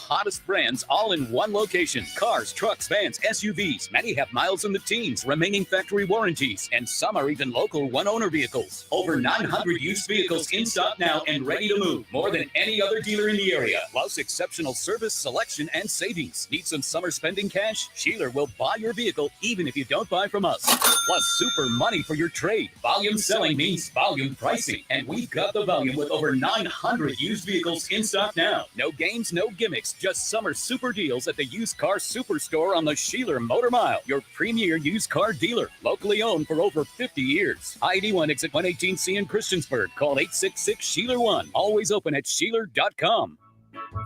hottest brands all in one location. Cars, trucks, vans, SUVs. Many have miles in the teens, remaining factory warranties, and some are even local one-owner vehicles. Over 900 used vehicles in stock now and ready to move. More than any other dealer in the area. Plus exceptional service, selection, and savings. Need some summer spending cash? Sheeler will buy your vehicle even if you don't buy from us. Plus super money for your trade. Volume selling means volume pricing. And we've got the volume with over 900 used vehicles in stock now. No games, no gimmicks, just summer super deals at the Used Car Superstore on the Sheeler Motor Mile, your premier used car dealer, locally owned for over 50 years. I-81 exit 118C in Christiansburg. Call 866-SHEELER1. Always open at Sheeler.com.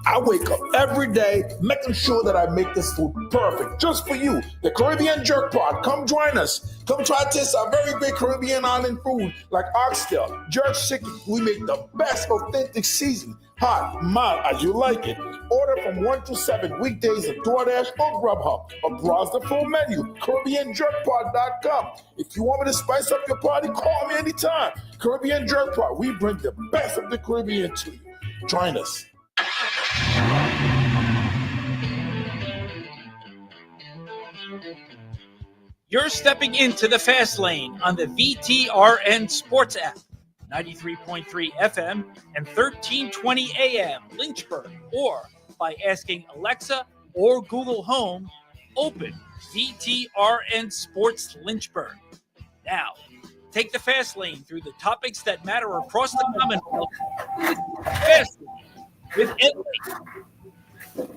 I wake up every day making sure that I make this food perfect just for you. The Caribbean Jerk Pot. Come join us. Come try to taste our very big Caribbean island food like oxtail, jerk chicken. We make the best authentic seasoning, hot, mild, as you like it. Order from 1 to 7 weekdays at DoorDash or Grubhub or browse the full menu, CaribbeanJerkPot.com. If you want me to spice up your party, call me anytime. Caribbean Jerk Pot. We bring the best of the Caribbean to you. Join us. You're stepping into the fast lane on the VTRN Sports app, 93.3 FM and 1320 AM Lynchburg, or by asking Alexa or Google Home, open VTRN Sports Lynchburg. Now, take the fast lane through the topics that matter across the Commonwealth. Fast Lane with Ed Lake.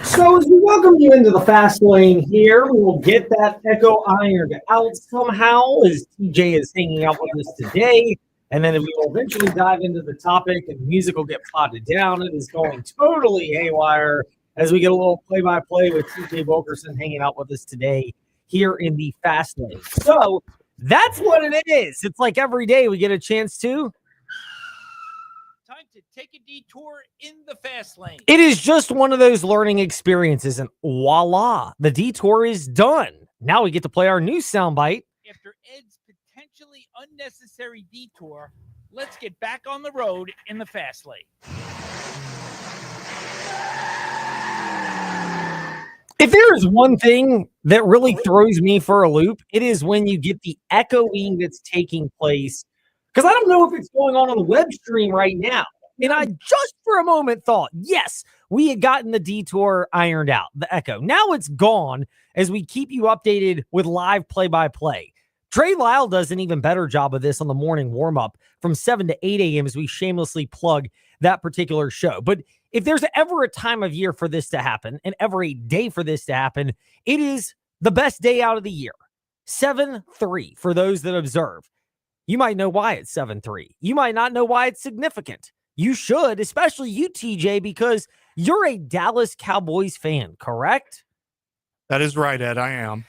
So as we welcome you into the fast lane here, we will get that echo ironed out somehow as TJ is hanging out with us today. And then we will eventually dive into the topic and music will get plotted down. It is going totally haywire as we get a little play-by-play with TJ Wilkerson hanging out with us today here in the fast lane. So that's what it is. It's like every day we get a chance to take a detour in the fast lane. It is just one of those learning experiences, and voila, the detour is done. Now we get to play our new soundbite. After Ed's potentially unnecessary detour, let's get back on the road in the fast lane. If there is one thing that really throws me for a loop, it is when you get the echoing that's taking place. Because I don't know if it's going on the web stream right now. And I just for a moment thought, yes, we had gotten the detour ironed out, the echo. Now it's gone as we keep you updated with live play-by-play. Trey Lyle does an even better job of this on the morning warm-up from 7 to 8 a.m. as we shamelessly plug that particular show. But if there's ever a time of year for this to happen and ever a day for this to happen, it is the best day out of the year. 7-3 for those that observe. You might know why it's 7-3. You might not know why it's significant. You should, especially you, TJ, because you're a Dallas Cowboys fan, correct? That is right, Ed. I am.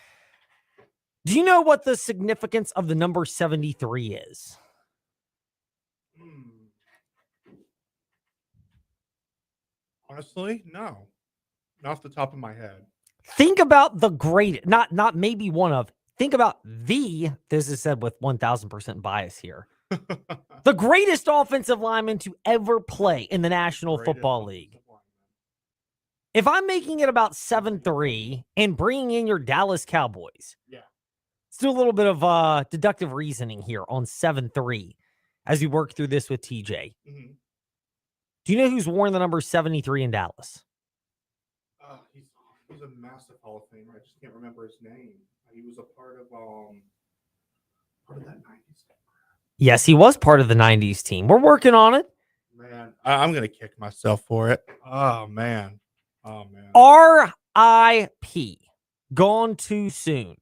Do you know what the significance of the number 73 is? Honestly, no. Not off the top of my head. Think about the great, not maybe one of, think about this is said with 1,000% bias here. The greatest offensive lineman to ever play in the National Football League. If I'm making it about 7-3 and bringing in your Dallas Cowboys, let's do a little bit of deductive reasoning here on 7-3 as we work through this with TJ. Mm-hmm. Do you know who's worn the number 73 in Dallas? He's a massive Hall of Famer. I just can't remember his name. He was a part of that 90s. Yes, he was part of the 90s team. We're working on it. Man, I'm going to kick myself for it. Oh, man. R.I.P. Gone too soon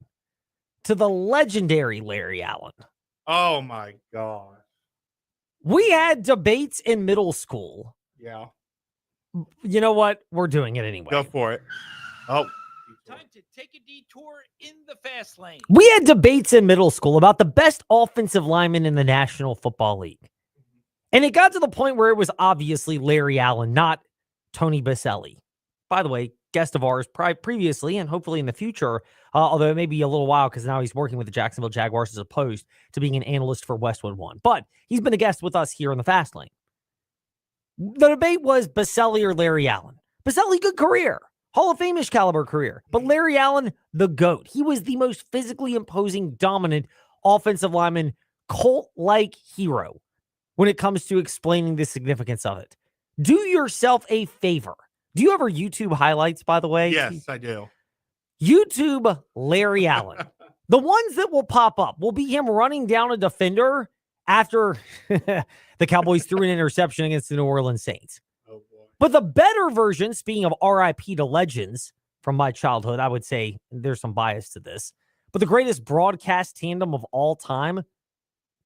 to the legendary Larry Allen. Oh, my God. We had debates in middle school. Yeah. You know what? We're doing it anyway. Go for it. Oh. Time to take a detour in the fast lane. We had debates in middle school about the best offensive lineman in the National Football League. And it got to the point where it was obviously Larry Allen, not Tony Baselli. By the way, guest of ours previously and hopefully in the future, although it may be a little while because now he's working with the Jacksonville Jaguars as opposed to being an analyst for Westwood One. But he's been a guest with us here in the Fast Lane. The debate was Baselli or Larry Allen. Baselli, good career. Hall of Fame-ish caliber career. But Larry Allen, the GOAT. He was the most physically imposing, dominant offensive lineman, cult-like hero when it comes to explaining the significance of it. Do yourself a favor. Do you ever YouTube highlights, by the way? Yes, I do. YouTube Larry Allen. The ones that will pop up will be him running down a defender after the Cowboys threw an interception against the New Orleans Saints. Oh, boy. But the better version, speaking of RIP to legends from my childhood, I would say there's some bias to this, but the greatest broadcast tandem of all time,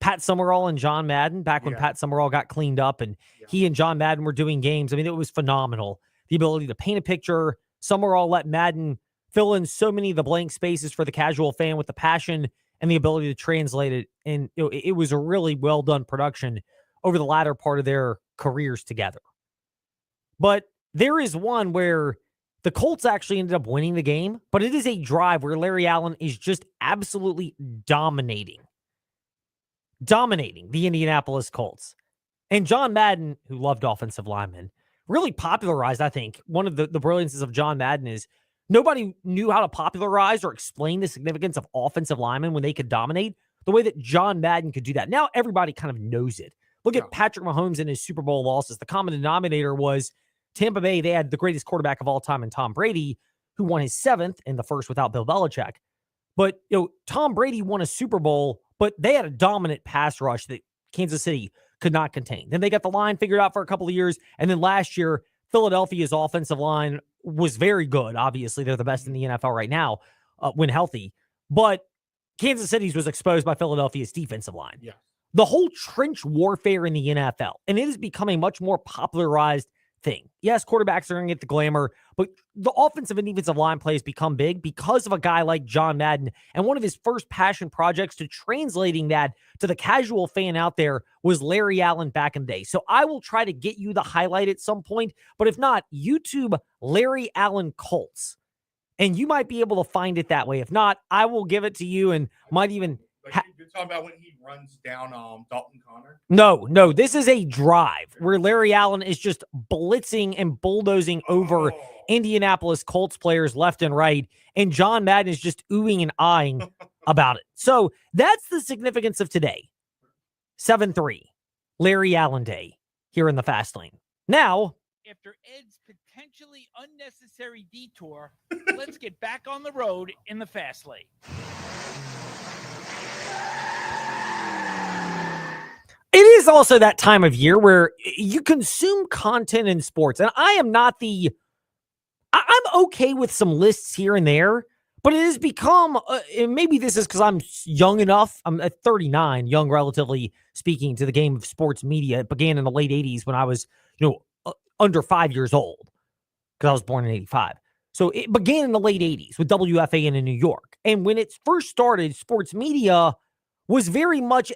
Pat Summerall and John Madden, back when Pat Summerall got cleaned up and he and John Madden were doing games. I mean, it was phenomenal. The ability to paint a picture. Summerall let Madden fill in so many of the blank spaces for the casual fan with the passion and the ability to translate it. And it was a really well done production over the latter part of their careers together. But there is one where the Colts actually ended up winning the game, but it is a drive where Larry Allen is just absolutely dominating the Indianapolis Colts. And John Madden, who loved offensive linemen, really popularized, I think, one of the brilliances of John Madden is nobody knew how to popularize or explain the significance of offensive linemen when they could dominate the way that John Madden could do that. Now everybody kind of knows it. Look at Patrick Mahomes and his Super Bowl losses. The common denominator was Tampa Bay. They had the greatest quarterback of all time in Tom Brady, who won his 7th and the first without Bill Belichick. But Tom Brady won a Super Bowl, but they had a dominant pass rush that Kansas City could not contain. Then they got the line figured out for a couple of years. And then last year, Philadelphia's offensive line was very good. Obviously, they're the best in the NFL right now when healthy. But Kansas City's was exposed by Philadelphia's defensive line. Yeah. The whole trench warfare in the NFL, and it has become a much more popularized thing. Yes, quarterbacks are going to get the glamour, but the offensive and defensive line plays become big because of a guy like John Madden. And one of his first passion projects to translating that to the casual fan out there was Larry Allen back in the day. So I will try to get you the highlight at some point, but if not, YouTube Larry Allen Colts. And you might be able to find it that way. If not, I will give it to you and might even... You're talking about when he runs down Dalton Connor? No. This is a drive where Larry Allen is just blitzing and bulldozing over Indianapolis Colts players left and right, and John Madden is just oohing and eyeing about it. So that's the significance of today. 7-3, Larry Allen Day here in the Fast Lane. Now, after Ed's potentially unnecessary detour, let's get back on the road in the Fast Lane. it is also that time of year where you consume content in sports. And I am not I'm okay with some lists here and there, but it has become, and maybe this is because I'm young enough. I'm at 39, young relatively speaking, to the game of sports media. It began in the late 80s when I was, under 5 years old, because I was born in 85. So it began in the late 80s with WFAN in New York. And when it first started, sports media was very much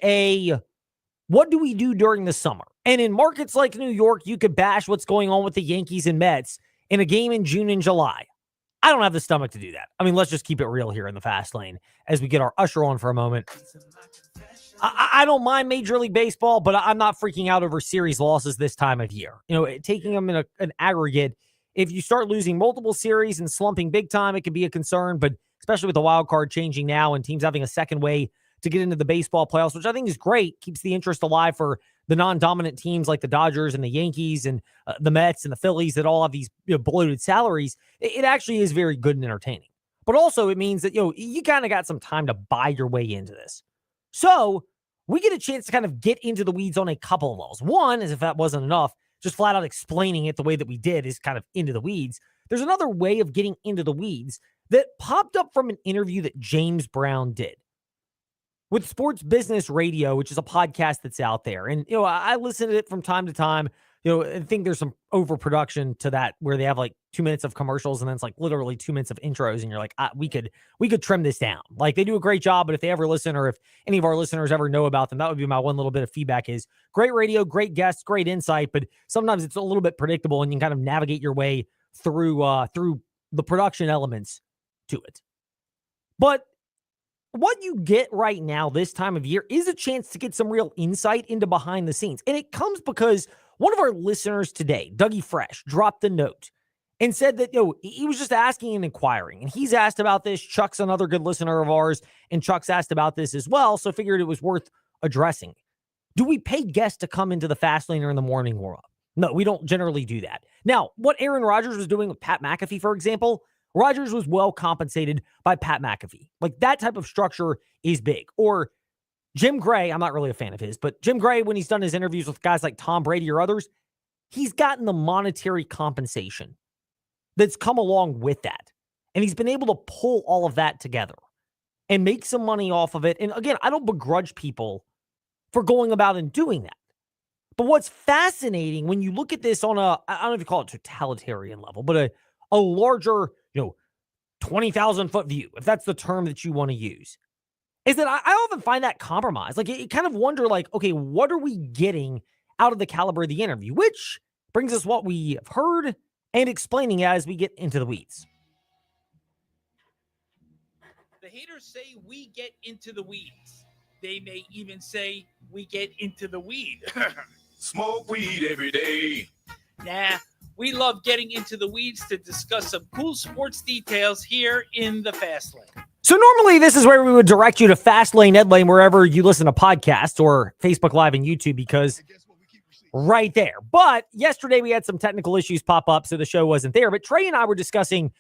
what do we do during the summer? And in markets like New York, you could bash what's going on with the Yankees and Mets in a game in June and July. I don't have the stomach to do that. I mean, let's just keep it real here in the Fast Lane as we get our usher on for a moment. I don't mind Major League Baseball, but I'm not freaking out over series losses this time of year. Taking them in an aggregate, if you start losing multiple series and slumping big time, it can be a concern, but especially with the wild card changing now and teams having a second way to get into the baseball playoffs, which I think is great, keeps the interest alive for the non-dominant teams like the Dodgers and the Yankees and the Mets and the Phillies that all have these bloated salaries. It actually is very good and entertaining. But also it means that, you kind of got some time to buy your way into this. So we get a chance to kind of get into the weeds on a couple of levels. One is, if that wasn't enough, just flat out explaining it the way that we did is kind of into the weeds. There's another way of getting into the weeds that popped up from an interview that James Brown did with Sports Business Radio, which is a podcast that's out there. And, I listen to it from time to time. I think there's some overproduction to that where they have like 2 minutes of commercials and then it's like literally 2 minutes of intros. And you're like, we could trim this down. Like, they do a great job, but if they ever listen, or if any of our listeners ever know about them, that would be my one little bit of feedback is great radio, great guests, great insight, but sometimes it's a little bit predictable and you can kind of navigate your way through the production elements to it. But what you get right now this time of year is a chance to get some real insight into behind the scenes. And it comes because One of our listeners today, Dougie Fresh, dropped a note and said that, he was just asking and inquiring. And he's asked about this. Chuck's another good listener of ours, and Chuck's asked about this as well, so figured it was worth addressing. Do we pay guests to come into the fast lane or in the morning warm-up? No, we don't generally do that. Now, what Aaron Rodgers was doing with Pat McAfee, for example, Rodgers was well compensated by Pat McAfee. Like, that type of structure is big. Or Jim Gray, I'm not really a fan of his, but Jim Gray, when he's done his interviews with guys like Tom Brady or others, he's gotten the monetary compensation that's come along with that. And he's been able to pull all of that together and make some money off of it. And again, I don't begrudge people for going about and doing that. But what's fascinating when you look at this on I don't know if you call it totalitarian level, but a larger, 20,000 foot view, if that's the term that you want to use, is that I often find that compromise. Like, you kind of wonder, like, okay, what are we getting out of the caliber of the interview? Which brings us what we have heard and explaining as we get into the weeds. The haters say we get into the weeds. They may even say we get into the weed. Smoke weed every day. Nah, we love getting into the weeds to discuss some cool sports details here in the Fast Lane. So normally this is where we would direct you to Fast Lane, Ed Lane, wherever you listen to podcasts or Facebook Live and YouTube, because right there. But yesterday we had some technical issues pop up, so the show wasn't there. But Trey and I were discussing,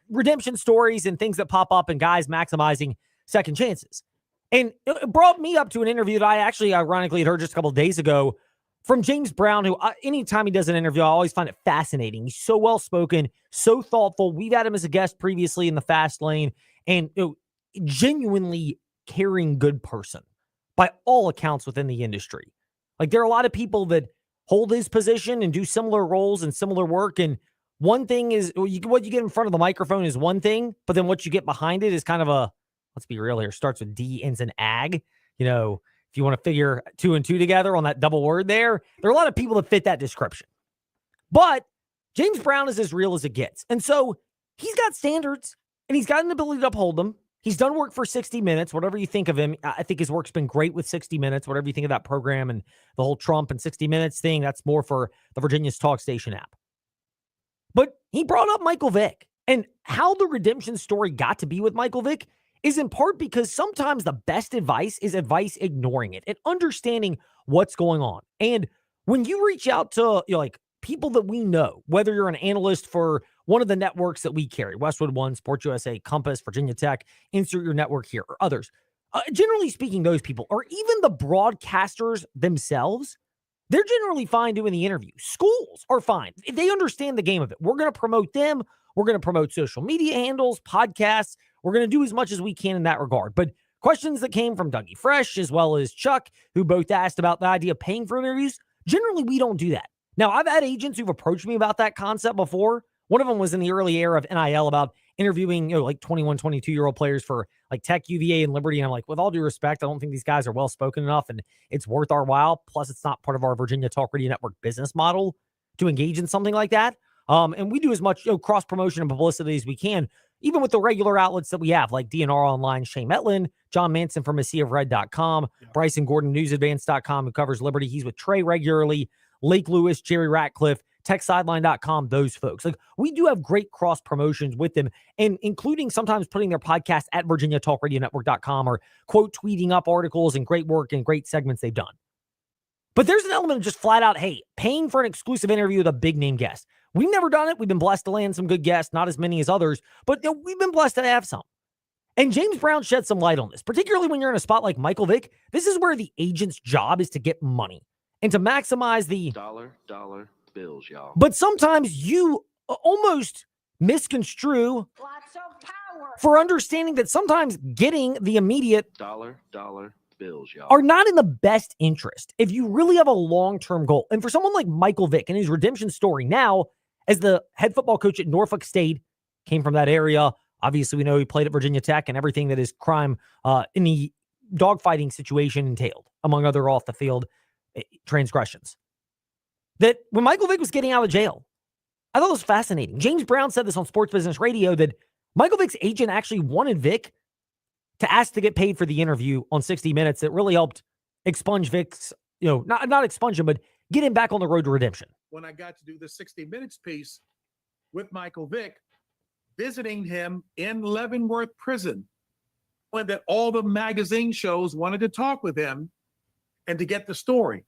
redemption stories and things that pop up and guys maximizing second chances. And it brought me up to an interview that I actually ironically had heard just a couple of days ago from James Brown, who anytime he does an interview, I always find it fascinating. He's so well-spoken, so thoughtful. We've had him as a guest previously in the Fast Lane, and genuinely caring good person by all accounts within the industry. Like, there are a lot of people that hold his position and do similar roles and similar work. And one thing is what you get in front of the microphone is one thing, but then what you get behind it is kind of let's be real here, starts with D, ends in ag. If you want to figure 2 and 2 together on that double word there are a lot of people that fit that description. But James Brown is as real as it gets. And so he's got standards and he's got an ability to uphold them. He's done work for 60 Minutes, whatever you think of him. I think his work's been great with 60 Minutes, whatever you think of that program and the whole Trump and 60 Minutes thing. That's more for the Virginia's Talk Station app. But he brought up Michael Vick, and how the redemption story got to be with Michael Vick is in part because sometimes the best advice is advice ignoring it and understanding what's going on. And when you reach out to people that we know, whether you're an analyst for one of the networks that we carry, Westwood One, Sports USA, Compass, Virginia Tech, insert your network here, or others, generally speaking, those people, or even the broadcasters themselves, they're generally fine doing the interview. Schools are fine. They understand the game of it. We're going to promote them. We're going to promote social media handles, podcasts. We're going to do as much as we can in that regard. But questions that came from Dougie Fresh as well as Chuck, who both asked about the idea of paying for interviews, generally we don't do that. Now, I've had agents who've approached me about that concept before. One of them was in the early era of NIL about interviewing, 21, 22-year-old players for like Tech, UVA, and Liberty. And I'm like, with all due respect, I don't think these guys are well-spoken enough and it's worth our while. Plus, it's not part of our Virginia Talk Radio Network business model to engage in something like that. And we do as much cross-promotion and publicity as we can, even with the regular outlets that we have, like DNR Online, Shane Metlin, John Manson from AseaofRed.com, Bryson Gordon, NewsAdvance.com, who covers Liberty. He's with Trey regularly, Lake Lewis, Jerry Ratcliffe, TechSideline.com, those folks. Like, we do have great cross promotions with them, and including sometimes putting their podcast at VirginiaTalkRadioNetwork.com or quote tweeting up articles and great work and great segments they've done. But there's an element of just flat out, hey, paying for an exclusive interview with a big name guest. We've never done it. We've been blessed to land some good guests, not as many as others, but we've been blessed to have some. And James Brown shed some light on this, particularly when you're in a spot like Michael Vick. This is where the agent's job is to get money and to maximize the dollar bills, y'all. But sometimes you almost misconstrue Lots of power for understanding that sometimes getting the immediate dollar bills, y'all, are not in the best interest if you really have a long-term goal. And for someone like Michael Vick and his redemption story now, as the head football coach at Norfolk State, came from that area. Obviously, we know he played at Virginia Tech and everything that his crime in the dogfighting situation entailed, among other off-the-field transgressions. That when Michael Vick was getting out of jail, I thought it was fascinating. James Brown said this on Sports Business Radio that Michael Vick's agent actually wanted Vick to ask to get paid for the interview on 60 Minutes. That really helped expunge Vick's, not expunge him, but get him back on the road to redemption. When I got to do the 60 Minutes piece with Michael Vick, visiting him in Leavenworth Prison, when that all the magazine shows wanted to talk with him and to get the story.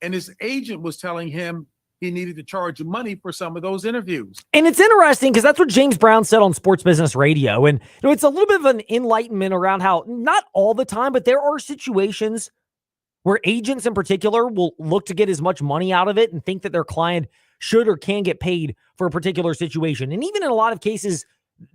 And his agent was telling him he needed to charge money for some of those interviews. And it's interesting because that's what James Brown said on Sports Business Radio. And it's a little bit of an enlightenment around how, not all the time, but there are situations where agents in particular will look to get as much money out of it and think that their client should or can get paid for a particular situation. And even in a lot of cases,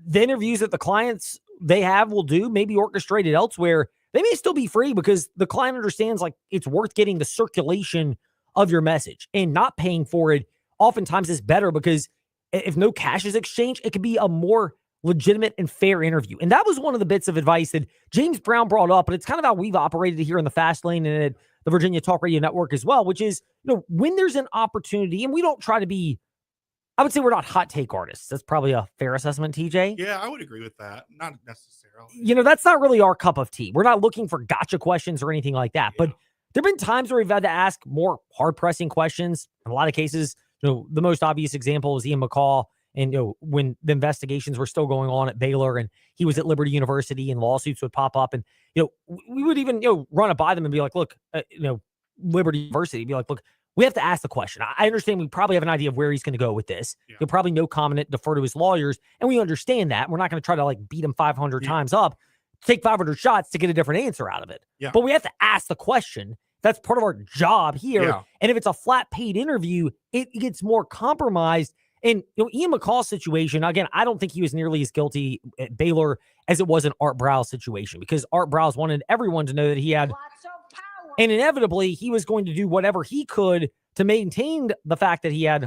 the interviews that the clients they have will do may be orchestrated elsewhere. They may still be free because the client understands like it's worth getting the circulation of your message, and not paying for it oftentimes is better because if no cash is exchanged, it could be a more legitimate and fair interview. And that was one of the bits of advice that James Brown brought up, but it's kind of how we've operated here in the Fast Lane and at the Virginia Talk Radio Network as well, which is, when there's an opportunity, and we don't try to be, I would say we're not hot take artists. That's probably a fair assessment, TJ. Yeah, I would agree with that. Not necessarily. That's not really our cup of tea. We're not looking for gotcha questions or anything like that, but there have been times where we've had to ask more hard-pressing questions. In a lot of cases, the most obvious example was Ian McCaw, and when the investigations were still going on at Baylor, and he was at Liberty University, and lawsuits would pop up, and we would even run it by them and be like, look, Liberty University, be like, look, we have to ask the question. I understand we probably have an idea of where he's going to go with this. Yeah. He'll probably no comment, defer to his lawyers, and we understand that. We're not going to try to beat him 500 times up, take 500 shots to get a different answer out of it. Yeah. But we have to ask the question. That's part of our job here. Yeah. And if it's a flat paid interview, it gets more compromised. And Ian McCall's situation, again, I don't think he was nearly as guilty at Baylor as it was in Art Briles' situation, because Art Briles wanted everyone to know that he had, and inevitably he was going to do whatever he could to maintain the fact that he had,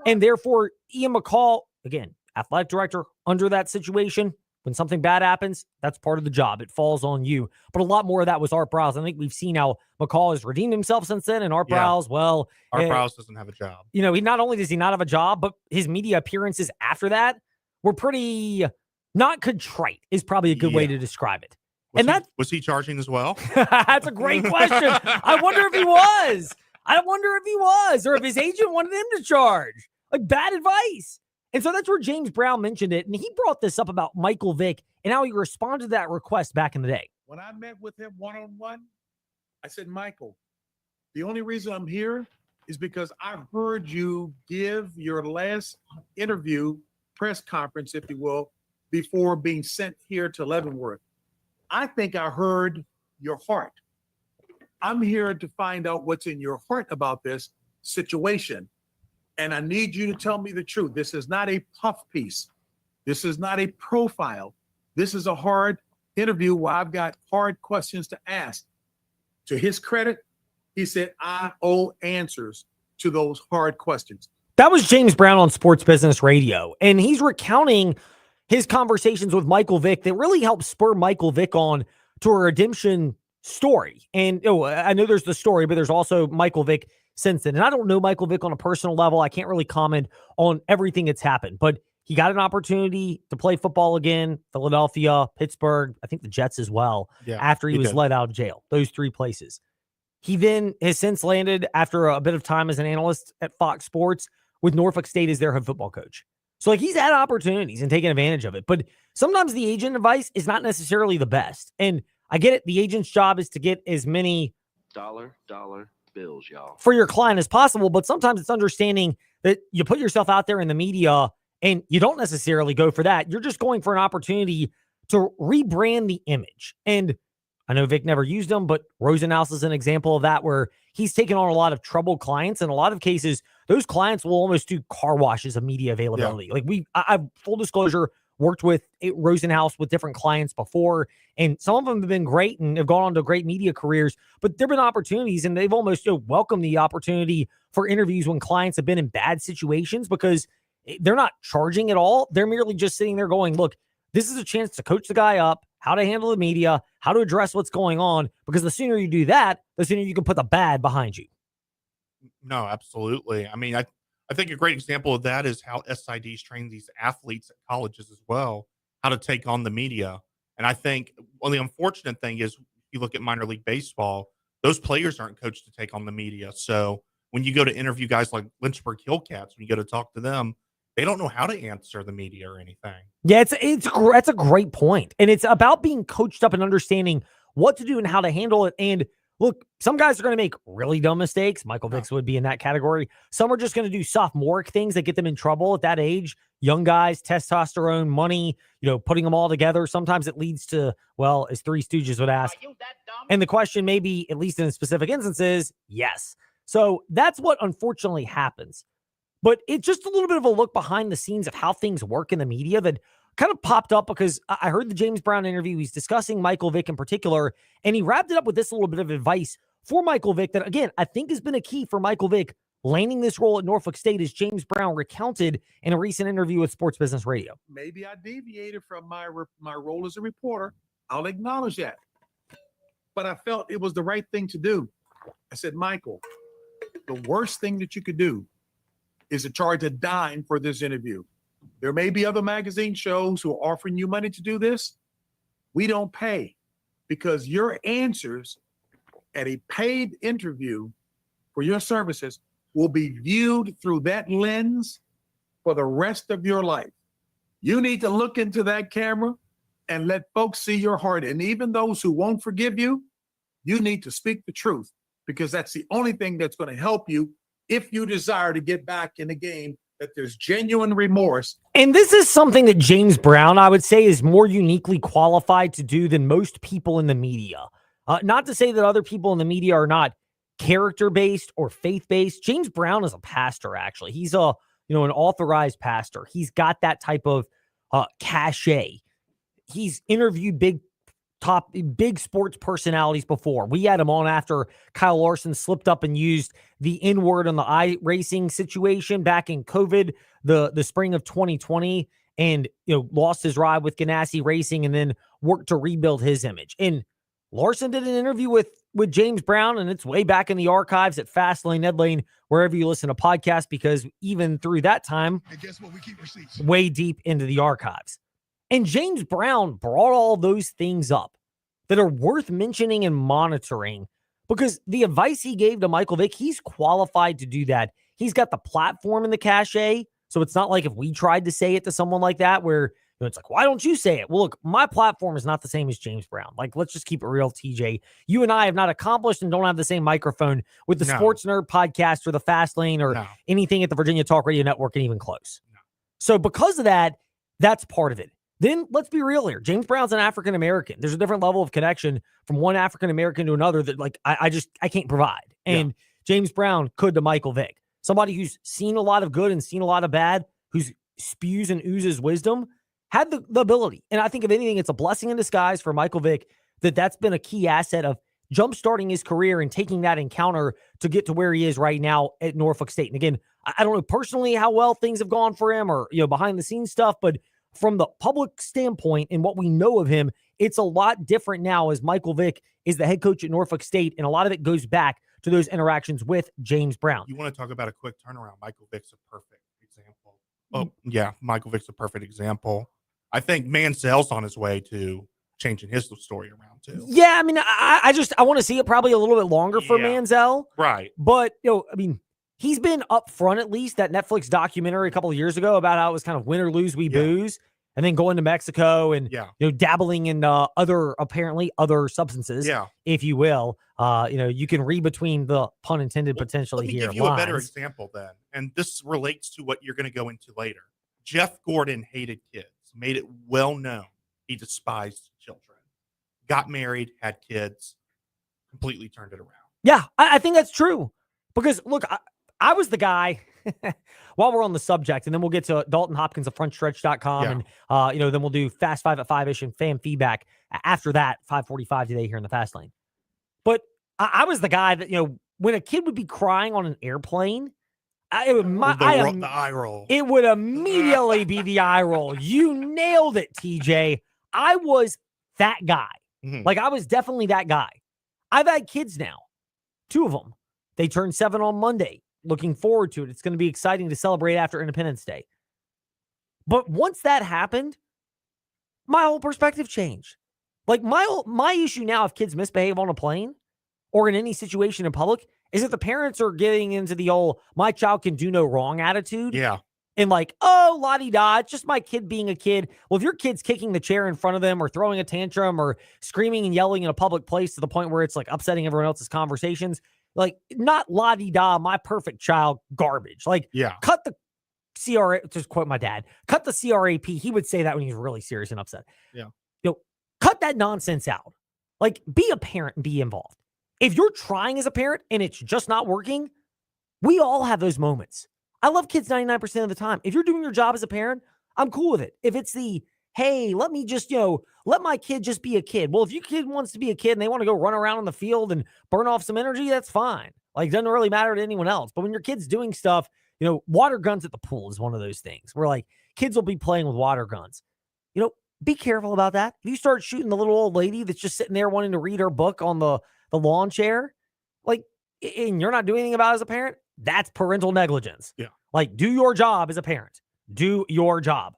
and therefore Ian McCall, again, athletic director, under that situation, when something bad happens, that's part of the job. It falls on you. But a lot more of that was Art Briles. I think we've seen how McCall has redeemed himself since then. And Art Briles, well, Art Briles doesn't have a job. He not only does he not have a job, but his media appearances after that were pretty not contrite, is probably a good way to describe it. Was he charging as well? That's a great question. I wonder if he was. Or if his agent wanted him to charge. Bad advice. And so that's where James Brown mentioned it. And he brought this up about Michael Vick and how he responded to that request back in the day. When I met with him one-on-one, I said, Michael, the only reason I'm here is because I heard you give your last interview, press conference, if you will, before being sent here to Leavenworth. I think I heard your heart. I'm here to find out what's in your heart about this situation. And I need you to tell me the truth. This is not a puff piece. This is not a profile. This is a hard interview where I've got hard questions to ask. To his credit, he said, I owe answers to those hard questions. That was James Brown on Sports Business Radio. And he's recounting his conversations with Michael Vick that really helped spur Michael Vick on to a redemption story. And I know there's the story, but there's also Michael Vick since then. And I don't know Michael Vick on a personal level. I can't really comment on everything that's happened, but he got an opportunity to play football again, Philadelphia, Pittsburgh, I think the Jets as well, after he was let out of jail, those three places. He then has since landed, after a bit of time as an analyst at Fox Sports, with Norfolk State as their head football coach. So he's had opportunities and taken advantage of it, but sometimes the agent advice is not necessarily the best. And I get it. The agent's job is to get as many dollar bills, y'all, for your client as possible. But sometimes it's understanding that you put yourself out there in the media and you don't necessarily go for that. You're just going for an opportunity to rebrand the image. And I know Vic never used them, but Rosenhaus is an example of that, where he's taken on a lot of troubled clients. In a lot of cases, those clients will almost do car washes of media availability. I've full disclosure, worked with Rosenhaus with different clients before, and some of them have been great and have gone on to great media careers, but there've been opportunities and they've almost welcomed the opportunity for interviews when clients have been in bad situations, because they're not charging at all. They're merely just sitting there going, look, this is a chance to coach the guy up, how to handle the media, how to address what's going on, because the sooner you do that, the sooner you can put the bad behind you. No, absolutely. I mean, I think a great example of that is how SIDs train these athletes at colleges as well, how to take on the media. And I think, well, the unfortunate thing is, you look at minor league baseball, those players aren't coached to take on the media. So when you go to interview guys like Lynchburg Hillcats, when you go to talk to them, they don't know how to answer the media or anything. Yeah, that's a great point. And it's about being coached up and understanding what to do and how to handle it. And look, some guys are going to make really dumb mistakes. Michael Vick would be in that category. Some are just going to do sophomoric things that get them in trouble at that age. Young guys, testosterone, money, putting them all together. Sometimes it leads to, well, as Three Stooges would ask. And the question maybe, at least in specific instances, yes. So that's what unfortunately happens. But it's just a little bit of a look behind the scenes of how things work in the media that kind of popped up because I heard the James Brown interview. He's discussing Michael Vick in particular, and he wrapped it up with this little bit of advice for Michael Vick that, again, I think has been a key for Michael Vick landing this role at Norfolk State, as James Brown recounted in a recent interview with Sports Business Radio. Maybe I deviated from my role as a reporter. I'll acknowledge that. But I felt it was the right thing to do. I said, Michael, the worst thing that you could do is to charge a dime for this interview. There may be other magazine shows who are offering you money to do this. We don't pay because your answers at a paid interview for your services will be viewed through that lens for the rest of your life. You need to look into that camera and let folks see your heart. And even those who won't forgive you, you need to speak the truth because that's the only thing that's going to help you if you desire to get back in the game, that there's genuine remorse. And this is something that James Brown, I would say, is more uniquely qualified to do than most people in the media. Not to say that other people in the media are not character-based or faith-based. James Brown is a pastor, actually. He's an authorized pastor. He's got that type of cachet. He's interviewed big sports personalities before. We had him on after Kyle Larson slipped up and used the N-word on the iRacing situation back in COVID, the spring of 2020, and lost his ride with Ganassi Racing and then worked to rebuild his image. And Larson did an interview with James Brown, and it's way back in the archives at Fastlane, Nedlane, wherever you listen to podcasts, because even through that time, And guess what? We keep receipts. way deep into the archives. And James Brown brought all those things up that are worth mentioning and monitoring because the advice he gave to Michael Vick, he's qualified to do that. He's got the platform and the cachet. So it's not like if we tried to say it to someone like that where it's like, why don't you say it? Well, look, my platform is not the same as James Brown. Like, let's just keep it real, TJ. You and I have not accomplished and don't have the same microphone with the Sports Nerd podcast or the Fast Lane or anything at the Virginia Talk Radio Network, and even close. So because of that, that's part of it. Then let's be real here. James Brown's an African-American. There's a different level of connection from one African-American to another that I can't provide. And James Brown could to Michael Vick. Somebody who's seen a lot of good and seen a lot of bad, who's spews and oozes wisdom, had the ability. And I think if anything, it's a blessing in disguise for Michael Vick that's been a key asset of jumpstarting his career and taking that encounter to get to where he is right now at Norfolk State. And again, I don't know personally how well things have gone for him or behind the scenes stuff, but from the public standpoint and what we know of him, it's a lot different now as Michael Vick is the head coach at Norfolk State. And a lot of it goes back to those interactions with James Brown. You want to talk about a quick turnaround? Michael Vick's a perfect example. Oh, yeah. Michael Vick's a perfect example. I think Mansell's on his way to changing his story around too. Yeah. I mean, I want to see it probably a little bit longer for Mansell. Right. But, he's been up front, at least that Netflix documentary a couple of years ago about how it was kind of win or lose, we booze, and then going to Mexico and, dabbling in other substances, if you will. You can read between the pun intended potentially here. Let me give you a better example then. And this relates to what you're going to go into later. Jeff Gordon hated kids, made it well known. He despised children, got married, had kids, completely turned it around. Yeah, I think that's true. Because, look, I was the guy, while we're on the subject, and then we'll get to Dalton Hopkins of frontstretch.com, and, then we'll do Fast Five at 5-ish and fan feedback after that, 5:45 today here in the Fast Lane. But I was the guy that, when a kid would be crying on an airplane, the eye roll. It would immediately be the eye roll. You nailed it, TJ. I was that guy. Mm-hmm. Like, I was definitely that guy. I've had kids now, 2 of them. They turned 7 on Monday. Looking forward to it. It's going to be exciting to celebrate after Independence Day. But once that happened, my whole perspective changed. Like, my issue now, if kids misbehave on a plane or in any situation in public, is that the parents are getting into the old, my child can do no wrong attitude. Yeah. And like, oh, la-di-da, it's just my kid being a kid. Well, if your kid's kicking the chair in front of them or throwing a tantrum or screaming and yelling in a public place to the point where it's like upsetting everyone else's conversations, like not la-di-da, my perfect child garbage. Like, Yeah. cut the CRA, just quote my dad, cut the CRAP. He would say that when he's really serious and upset. Yeah. Cut that nonsense out. Like, be a parent and be involved. If you're trying as a parent and it's just not working, we all have those moments. I love kids 99% of the time. If you're doing your job as a parent, I'm cool with it. If it's the, hey, let me just, let my kid just be a kid. Well, if your kid wants to be a kid and they want to go run around on the field and burn off some energy, that's fine. Like, it doesn't really matter to anyone else. But when your kid's doing stuff, water guns at the pool is one of those things where like kids will be playing with water guns. Be careful about that. If you start shooting the little old lady that's just sitting there wanting to read her book on the lawn chair, like, and you're not doing anything about it as a parent, that's parental negligence. Yeah. Like, do your job as a parent. Do your job.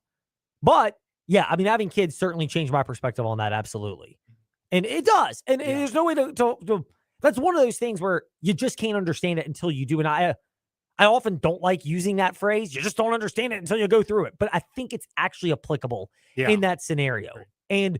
But yeah, I mean, having kids certainly changed my perspective on that. Absolutely. And it does. And there's no way to that's one of those things where you just can't understand it until you do. And I often don't like using that phrase. You just don't understand it until you go through it. But I think it's actually applicable in that scenario. Right. And,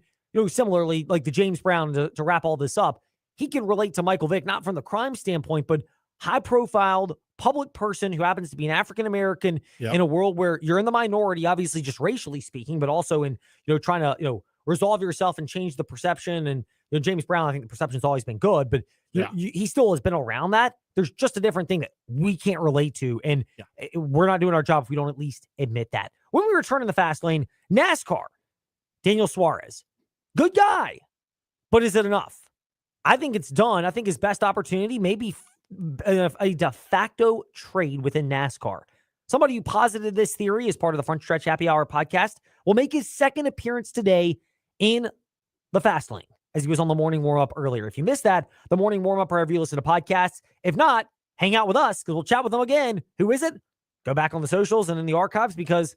similarly, like the James Brown, to wrap all this up, he can relate to Michael Vick, not from the crime standpoint, but high-profiled public person who happens to be an African-American in a world where you're in the minority, obviously just racially speaking, but also in, trying to, resolve yourself and change the perception. And James Brown, I think the perception's always been good, but he still has been around that. There's just a different thing that we can't relate to. And we're not doing our job if we don't at least admit that. When we return in the fast lane, NASCAR, Daniel Suarez, good guy, but is it enough? I think it's done. I think his best opportunity may be a de facto trade within NASCAR. Somebody who posited this theory as part of the Front Stretch Happy Hour podcast will make his second appearance today in the fast lane, as he was on the morning warm-up earlier. If you missed that, the morning warm-up, wherever you listen to podcasts. If not, hang out with us because we'll chat with them again. Who is it? Go back on the socials and in the archives because,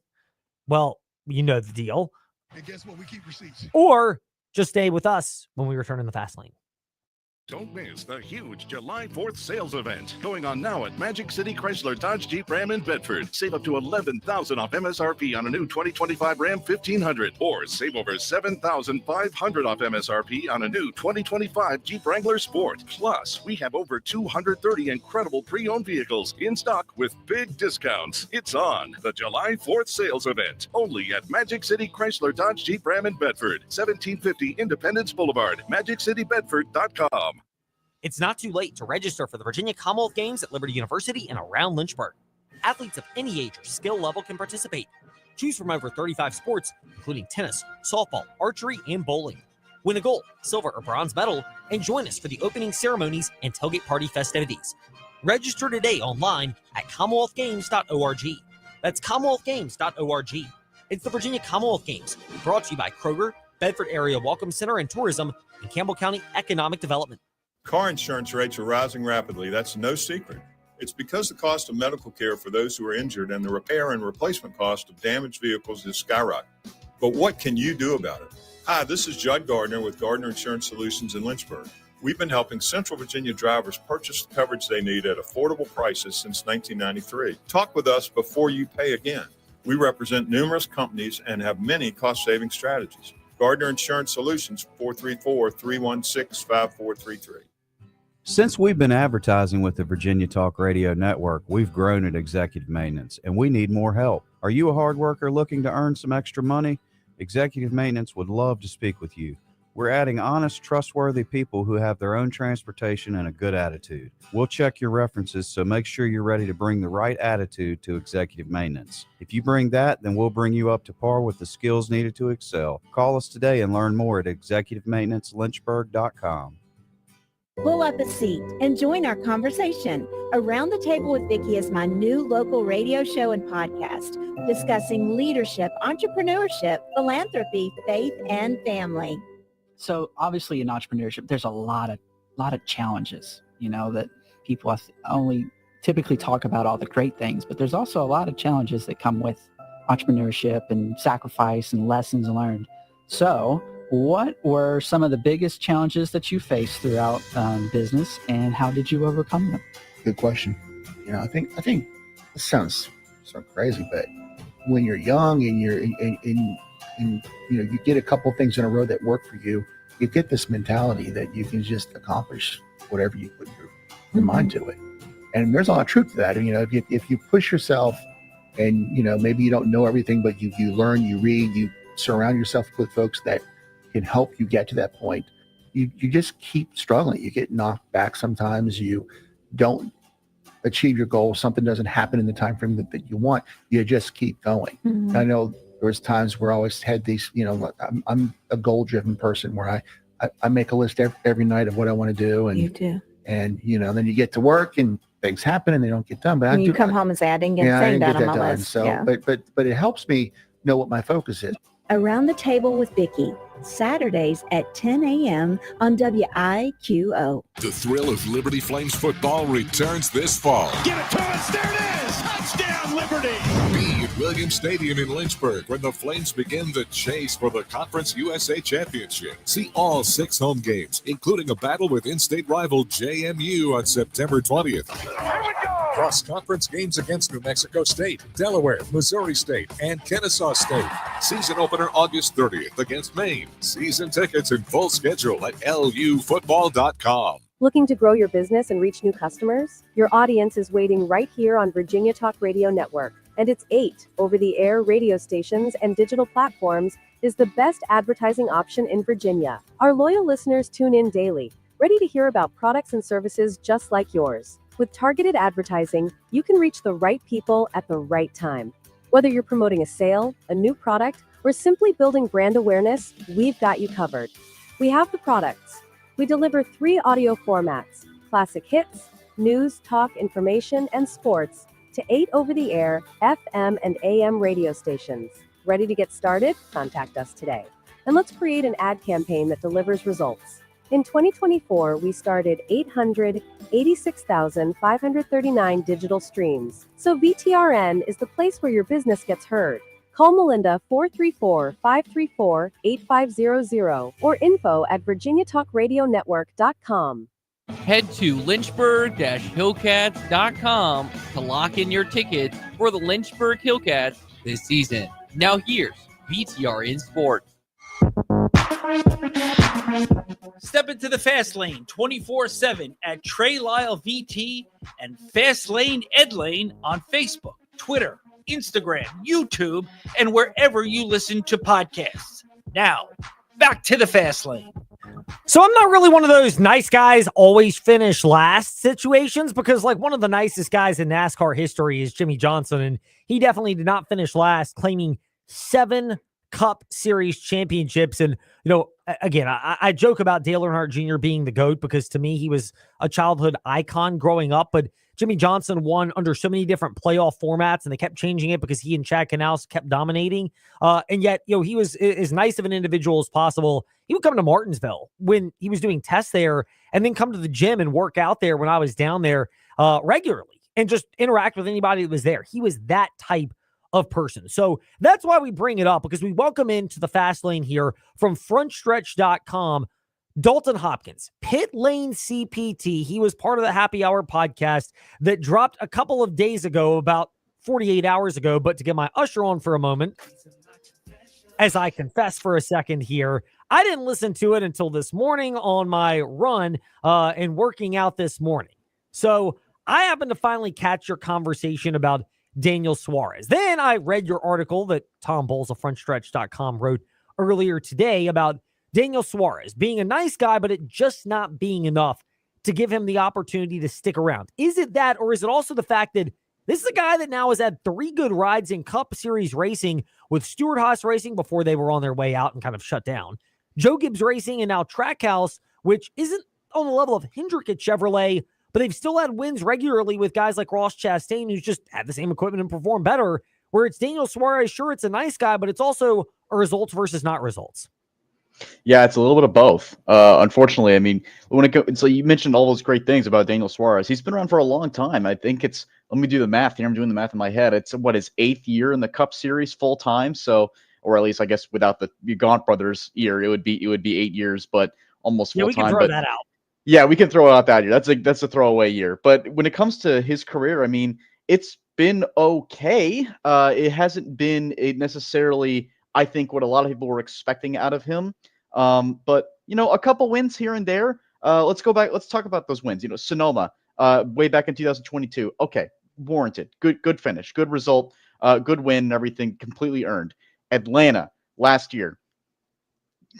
well, you know the deal. And guess what? We keep receipts. Or just stay with us when we return in the fast lane. Don't miss the huge July 4th sales event going on now at Magic City Chrysler Dodge Jeep Ram in Bedford. Save up to $11,000 off MSRP on a new 2025 Ram 1500 or save over $7,500 off MSRP on a new 2025 Jeep Wrangler Sport. Plus, we have over 230 incredible pre-owned vehicles in stock with big discounts. It's on the July 4th sales event only at Magic City Chrysler Dodge Jeep Ram in Bedford, 1750 Independence Boulevard, MagicCityBedford.com. It's not too late to register for the Virginia Commonwealth Games at Liberty University and around Lynchburg. Athletes of any age or skill level can participate. Choose from over 35 sports, including tennis, softball, archery, and bowling. Win a gold, silver, or bronze medal, and join us for the opening ceremonies and tailgate party festivities. Register today online at CommonwealthGames.org. That's CommonwealthGames.org. It's the Virginia Commonwealth Games, brought to you by Kroger, Bedford Area Welcome Center and Tourism, and Campbell County Economic Development. Car insurance rates are rising rapidly. That's no secret. It's because the cost of medical care for those who are injured and the repair and replacement cost of damaged vehicles is skyrocketing. But what can you do about it? Hi, this is Judd Gardner with Gardner Insurance Solutions in Lynchburg. We've been helping Central Virginia drivers purchase the coverage they need at affordable prices since 1993. Talk with us before you pay again. We represent numerous companies and have many cost-saving strategies. Gardner Insurance Solutions, 434-316-5433. Since we've been advertising with the Virginia Talk Radio Network, we've grown at Executive Maintenance, and we need more help. Are you a hard worker looking to earn some extra money? Executive Maintenance would love to speak with you. We're adding honest, trustworthy people who have their own transportation and a good attitude. We'll check your references, so make sure you're ready to bring the right attitude to Executive Maintenance. If you bring that, then we'll bring you up to par with the skills needed to excel. Call us today and learn more at executivemaintenancelynchburg.com. Pull up a seat and join our conversation. Around the Table with Vicki is my new local radio show and podcast discussing leadership, entrepreneurship, philanthropy, faith, and family. So obviously in entrepreneurship, there's a lot of challenges, that people only typically talk about all the great things, but there's also a lot of challenges that come with entrepreneurship and sacrifice and lessons learned. So what were some of the biggest challenges that you faced throughout business, and how did you overcome them? good question. I think this sounds so crazy, but when you're young and you get a couple things in a row that work for you, you get this mentality that you can just accomplish whatever you put your mind to it. And there's a lot of truth to that. If you push yourself and, maybe you don't know everything, but you learn, you read, you surround yourself with folks that can help you get to that point, you just keep struggling. You get knocked back sometimes. You don't achieve your goal. Something doesn't happen in the time frame that you want. You just keep going. Mm-hmm. I know there was times where I always had these, I'm a goal-driven person where I make a list every night of what I want to do. And You do. And, then you get to work and things happen and they don't get done. But And you come home and say, I didn't get I anything didn't done get on that my done. list. So, Yeah. but it helps me know what my focus is. Around the Table with Vicky, Saturdays at 10 a.m. on WIQO. The thrill of Liberty Flames football returns this fall. Give it to us. There it is. Touchdown, Liberty. Be at Williams Stadium in Lynchburg when the Flames begin the chase for the Conference USA Championship. See all 6 home games, including a battle with in-state rival JMU on September 20th. Cross-conference games against New Mexico State, Delaware, Missouri State, and Kennesaw State. Season opener August 30th against Maine. Season tickets and full schedule at lufootball.com. Looking to grow your business and reach new customers? Your audience is waiting right here on Virginia Talk Radio Network, and its 8 over-the-air radio stations and digital platforms is the best advertising option in Virginia. Our loyal listeners tune in daily, ready to hear about products and services just like yours. With targeted advertising, you can reach the right people at the right time. Whether you're promoting a sale, a new product, or simply building brand awareness, we've got you covered. We have the products. We deliver 3 audio formats: classic hits, news, talk, information, and sports, to 8 over-the-air, FM, and AM radio stations. Ready to get started? Contact us today. And let's create an ad campaign that delivers results. In 2024, we started 886,539 digital streams. So VTRN is the place where your business gets heard. Call Melinda 434-534-8500 or info@virginiatalkradionetwork.com. Head to lynchburg-hillcats.com to lock in your tickets for the Lynchburg Hillcats this season. Now here's VTRN Sports. Step into the Fast Lane 24/7 at Trey Lyle VT and Fast Lane Ed Lane on Facebook, Twitter, Instagram, YouTube, and wherever you listen to podcasts. Now, back to the Fast Lane. So I'm not really one of those nice guys always finish last situations, because like one of the nicest guys in NASCAR history is Jimmy Johnson, and he definitely did not finish last, claiming 7 Cup Series championships. And, again, I joke about Dale Earnhardt Jr. being the GOAT because to me, he was a childhood icon growing up. But Jimmy Johnson won under so many different playoff formats, and they kept changing it because he and Chad Knaus kept dominating. And yet, he was as nice of an individual as possible. He would come to Martinsville when he was doing tests there, and then come to the gym and work out there when I was down there regularly and just interact with anybody that was there. He was that type of person. So that's why we bring it up, because we welcome into the Fast Lane here from frontstretch.com, Dalton Hopkins, Pit Lane CPT. He was part of the Happy Hour podcast that dropped a couple of days ago, about 48 hours ago. But to get my usher on for a moment, as I confess for a second here, I didn't listen to it until this morning on my run and working out this morning. So I happened to finally catch your conversation about Daniel Suarez. Then I read your article that Tom Bowles of frontstretch.com wrote earlier today about Daniel Suarez being a nice guy, but it just not being enough to give him the opportunity to stick around. Is it that, or is it also the fact that this is a guy that now has had 3 good rides in Cup Series racing with Stewart-Haas Racing before they were on their way out and kind of shut down, Joe Gibbs Racing, and now Trackhouse, which isn't on the level of Hendrick at Chevrolet, but they've still had wins regularly with guys like Ross Chastain, who's just had the same equipment and perform better, where it's Daniel Suarez. Sure, it's a nice guy, but it's also a results versus not results. Yeah, it's a little bit of both. Unfortunately, I mean, so you mentioned all those great things about Daniel Suarez. He's been around for a long time. I think let me do the math here. I'm doing the math in my head. It's his 8th year in the Cup Series full time. So, or at least I guess without the Gaunt brothers year, it would be 8 years, but almost full time. We can throw that out. Yeah, we can throw out that year. That's a throwaway year. But when it comes to his career, I mean, it's been okay. It hasn't been necessarily, I think, what a lot of people were expecting out of him. But a couple wins here and there. Let's go back. Let's talk about those wins. Sonoma, way back in 2022. Okay, warranted. Good finish. Good result. Good win. And everything completely earned. Atlanta last year.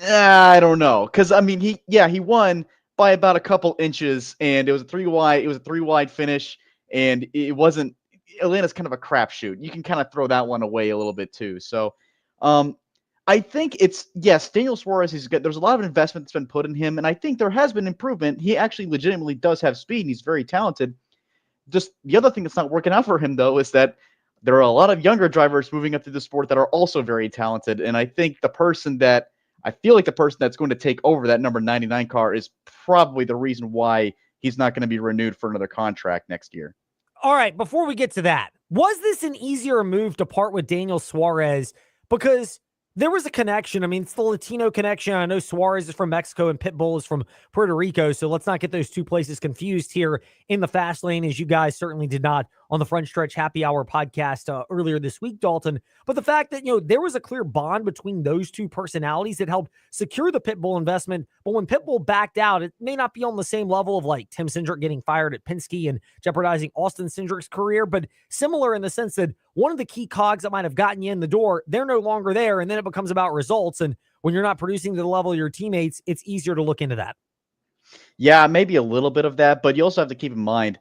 I don't know, because I mean, he won by about a couple inches, and it was a 3-wide. It was a 3-wide finish, and it wasn't. Atlanta's kind of a crapshoot. You can kind of throw that one away a little bit too. So, I think yes, Daniel Suarez is good. There's a lot of investment that's been put in him, and I think there has been improvement. He actually legitimately does have speed, and he's very talented. Just the other thing that's not working out for him, though, is that there are a lot of younger drivers moving up through the sport that are also very talented, and I think I feel like the person that's going to take over that number 99 car is probably the reason why he's not going to be renewed for another contract next year. All right, before we get to that, was this an easier move to part with Daniel Suarez? Because there was a connection. I mean, it's the Latino connection. I know Suarez is from Mexico and Pitbull is from Puerto Rico, so let's not get those two places confused here in the fast lane, as you guys certainly did not on the Front Stretch Happy Hour podcast earlier this week, Dalton. But the fact that, there was a clear bond between those two personalities that helped secure the Pitbull investment. But when Pitbull backed out, it may not be on the same level of like Tim Cindric getting fired at Penske and jeopardizing Austin Cindric's career, but similar in the sense that one of the key cogs that might have gotten you in the door, they're no longer there. And then it becomes about results. And when you're not producing to the level of your teammates, it's easier to look into that. Yeah, maybe a little bit of that, but you also have to keep in mind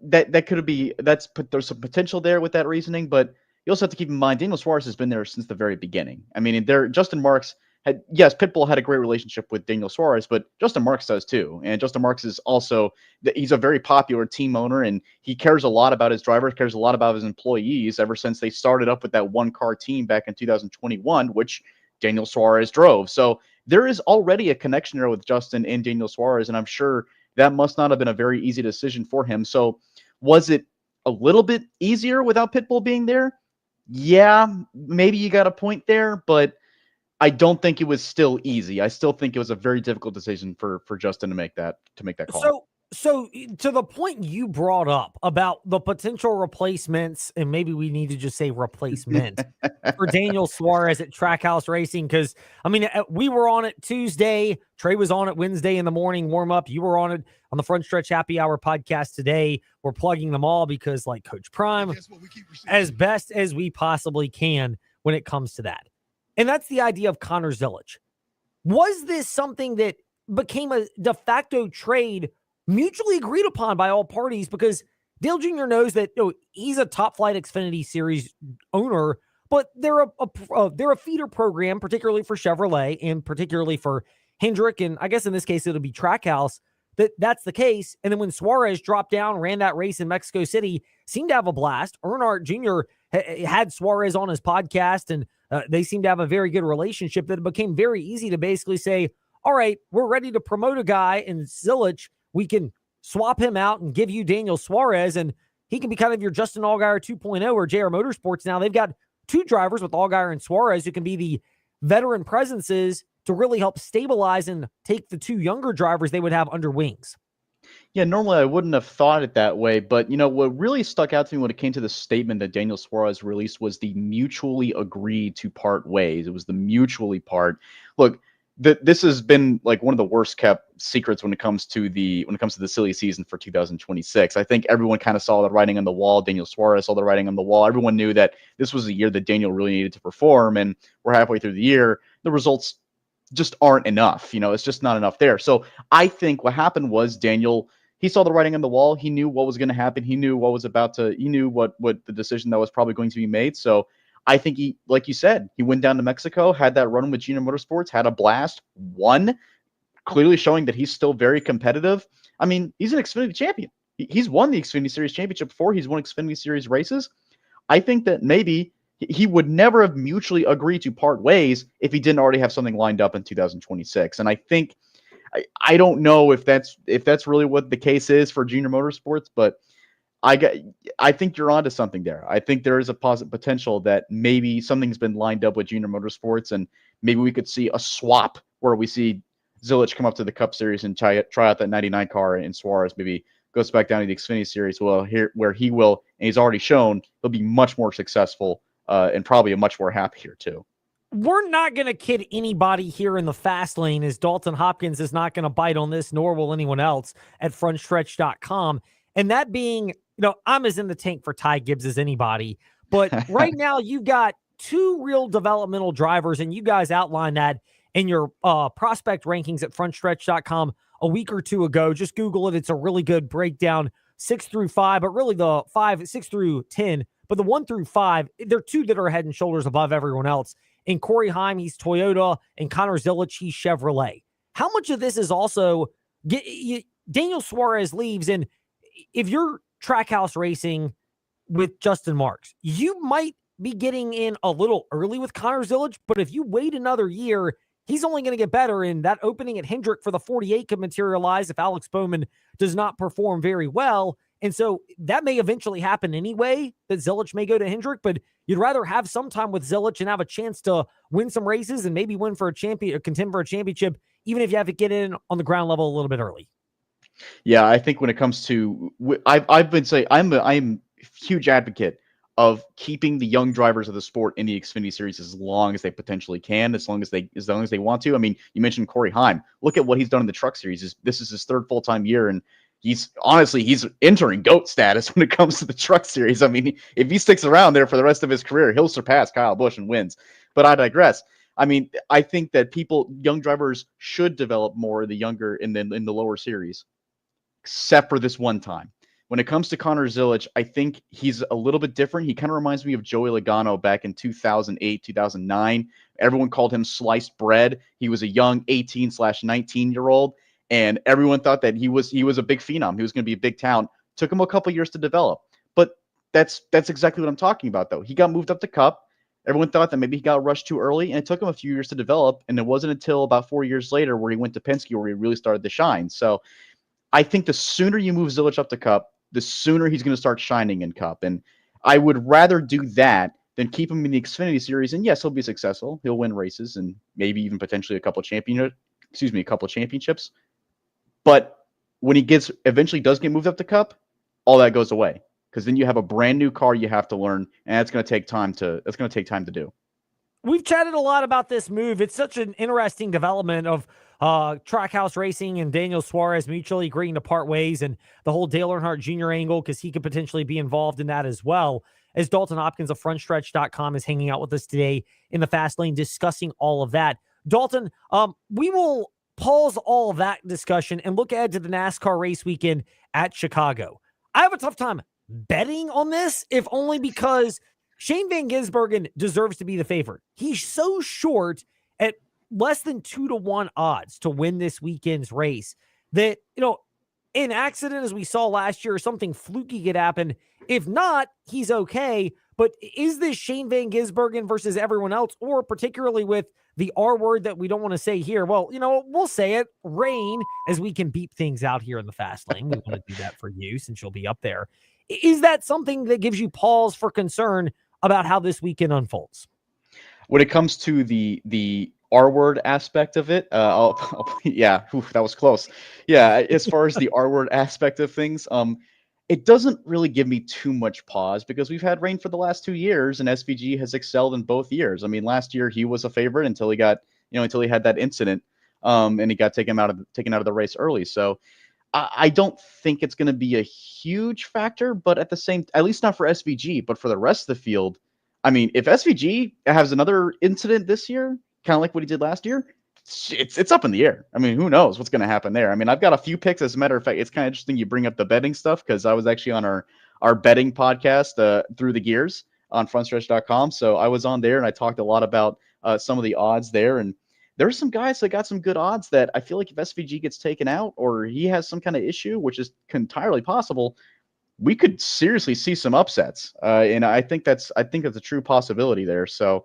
that could be there's some potential there with that reasoning, but you also have to keep in mind Daniel Suarez has been there since the very beginning. I mean, Justin Marks Pitbull had a great relationship with Daniel Suarez, but Justin Marks does too. And Justin Marks is also he's a very popular team owner, and he cares a lot about his drivers, cares a lot about his employees ever since they started up with that one-car team back in 2021, which Daniel Suarez drove. So there is already a connection there with Justin and Daniel Suarez, and I'm sure that must not have been a very easy decision for him. So was it a little bit easier without Pitbull being there? Yeah, maybe you got a point there, but I don't think it was still easy. I still think it was a very difficult decision for Justin to make that call. So to the point you brought up about the potential replacements, and maybe we need to just say replacement for Daniel Suarez at Trackhouse Racing, because, I mean, we were on it Tuesday. Trey was on it Wednesday in the morning warm-up. You were on it on the Front Stretch Happy Hour podcast today. We're plugging them all because, like Coach Prime, as best as we possibly can when it comes to that. And that's the idea of Connor Zilisch. Was this something that became a de facto trade mutually agreed upon by all parties? Because Dale Jr. knows that he's a top flight Xfinity Series owner, but they're a feeder program, particularly for Chevrolet and particularly for Hendrick. And I guess in this case, it'll be Trackhouse. That's the case. And then when Suarez dropped down, ran that race in Mexico City, seemed to have a blast. Earnhardt Jr. had Suarez on his podcast, and they seemed to have a very good relationship that it became very easy to basically say, all right, we're ready to promote a guy in Zilisch. We can swap him out and give you Daniel Suarez, and he can be kind of your Justin Allgaier 2.0 or JR Motorsports. Now they've got two drivers with Allgaier and Suarez who can be the veteran presences to really help stabilize and take the two younger drivers they would have under wings. Yeah, normally I wouldn't have thought it that way, but what really stuck out to me when it came to the statement that Daniel Suarez released was the mutually agreed to part ways. It was the mutually part. Look, this has been like one of the worst kept secrets when it comes to the silly season for 2026. I think everyone kind of saw the writing on the wall. Daniel Suarez saw the writing on the wall. Everyone knew that this was a year that Daniel really needed to perform, and we're halfway through the year. The results just aren't enough. It's just not enough there. So I think what happened was Daniel, he saw the writing on the wall. He knew what was going to happen. He knew he knew what the decision that was probably going to be made. So I think he, like you said, he went down to Mexico, had that run with Junior Motorsports, had a blast, won, clearly showing that he's still very competitive. I mean, he's an Xfinity champion. He's won the Xfinity Series championship before. He's won Xfinity Series races. I think that maybe he would never have mutually agreed to part ways if he didn't already have something lined up in 2026. And I think, I don't know if that's really what the case is for Junior Motorsports, but I think you're onto something there. I think there is a positive potential that maybe something's been lined up with Junior Motorsports, and maybe we could see a swap where we see Zilich come up to the Cup Series and try out that 99 car, and Suarez maybe goes back down to the Xfinity Series, where he will, and he's already shown, he'll be much more successful and probably a much more happier too. We're not going to kid anybody here in the fast lane, as Dalton Hopkins is not going to bite on this, nor will anyone else at frontstretch.com. And that being, I'm as in the tank for Ty Gibbs as anybody. But right now, you've got two real developmental drivers, and you guys outlined that in your prospect rankings at frontstretch.com a week or two ago. Just Google it. It's a really good breakdown, 6 through 5, but really the 6 through 10. But the 1 through 5, there are two that are head and shoulders above everyone else. In Corey Heim, he's Toyota, and Connor Zilich, he's Chevrolet. How much of this is also Daniel Suarez leaves, and if you're Trackhouse Racing with Justin Marks, you might be getting in a little early with Connor Zilich, but if you wait another year, he's only going to get better, and that opening at Hendrick for the 48 could materialize if Alex Bowman does not perform very well. And so that may eventually happen anyway, that Zilich may go to Hendrick, but you'd rather have some time with Zilich and have a chance to win some races and maybe win for a champion or contend for a championship, even if you have to get in on the ground level a little bit early. Yeah, I think when it comes to, I've been saying, I'm a huge advocate of keeping the young drivers of the sport in the Xfinity Series as long as they potentially can, as long as they want to. I mean, you mentioned Corey Heim. Look at what he's done in the Truck Series. This is his third full-time year, and he's entering GOAT status when it comes to the Truck Series. I mean, if he sticks around there for the rest of his career, he'll surpass Kyle Busch and wins. But I digress. I mean, I think that young drivers should develop more in the lower series, except for this one time. When it comes to Connor Zilich, I think he's a little bit different. He kind of reminds me of Joey Logano back in 2008, 2009. Everyone called him sliced bread. He was a young 18/19-year-old, and everyone thought that he was a big phenom. He was going to be a big talent. Took him a couple years to develop. But that's exactly what I'm talking about, though. He got moved up to Cup. Everyone thought that maybe he got rushed too early, and it took him a few years to develop, and it wasn't until about 4 years later where he went to Penske where he really started to shine. So I think the sooner you move Zilich up to Cup, the sooner he's going to start shining in Cup. And I would rather do that than keep him in the Xfinity Series. And yes, he'll be successful. He'll win races and maybe even potentially a couple championships. But when he eventually does get moved up to Cup, all that goes away, because then you have a brand new car you have to learn, and it's going to take time to do. We've chatted a lot about this move. It's such an interesting development of Trackhouse Racing and Daniel Suarez mutually agreeing to part ways, and the whole Dale Earnhardt Jr. angle, because he could potentially be involved in that as well. As Dalton Hopkins of frontstretch.com is hanging out with us today in the fast lane discussing all of that. Dalton, we will pause all of that discussion and look ahead to the NASCAR race weekend at Chicago. I have a tough time betting on this, if only because Shane Van Gisbergen deserves to be the favorite. He's so short at less than 2-1 odds to win this weekend's race that, an accident as we saw last year or something fluky could happen. If not, he's okay. But is this Shane Van Gisbergen versus everyone else, or particularly with the R word that we don't want to say here? Well, we'll say it, rain, as we can beep things out here in the fast lane. We want to do that for you since you'll be up there. Is that something that gives you pause for concern about how this weekend unfolds? When it comes to the R word aspect of it, yeah, that was close. Yeah, as far as the R word aspect of things, it doesn't really give me too much pause, because we've had rain for the last 2 years, and SVG has excelled in both years. I mean, last year he was a favorite until he had that incident, and he got taken out of the race early. So I don't think it's going to be a huge factor, but at least not for SVG, but for the rest of the field. I mean, if SVG has another incident this year, kind of like what he did last year, it's up in the air. I mean, who knows what's going to happen there? I mean, I've got a few picks. As a matter of fact, it's kind of interesting you bring up the betting stuff, because I was actually on our betting podcast, Through the Gears, on frontstretch.com. So I was on there and I talked a lot about some of the odds there. And there's some guys that got some good odds that I feel like if SVG gets taken out or he has some kind of issue, which is entirely possible, we could seriously see some upsets. And I think that's a true possibility there. So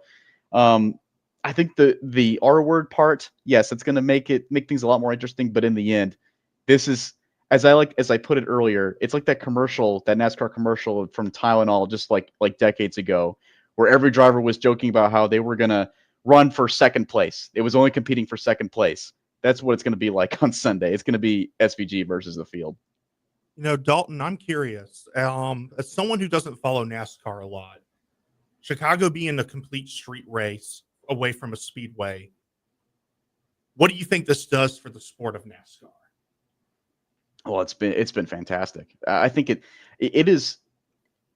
I think the R word part, yes, it's going to make things a lot more interesting. But in the end, this is, as I put it earlier, it's like that NASCAR commercial from Tylenol, just like decades ago, where every driver was joking about how they were going to run for second place. It was only competing for second place. That's what it's going to be like on Sunday. It's going to be SVG versus the field. You know, Dalton, I'm curious. As someone who doesn't follow NASCAR a lot, Chicago being a complete street race away from a speedway, what do you think this does for the sport of NASCAR? Well, it's been fantastic. I think it is.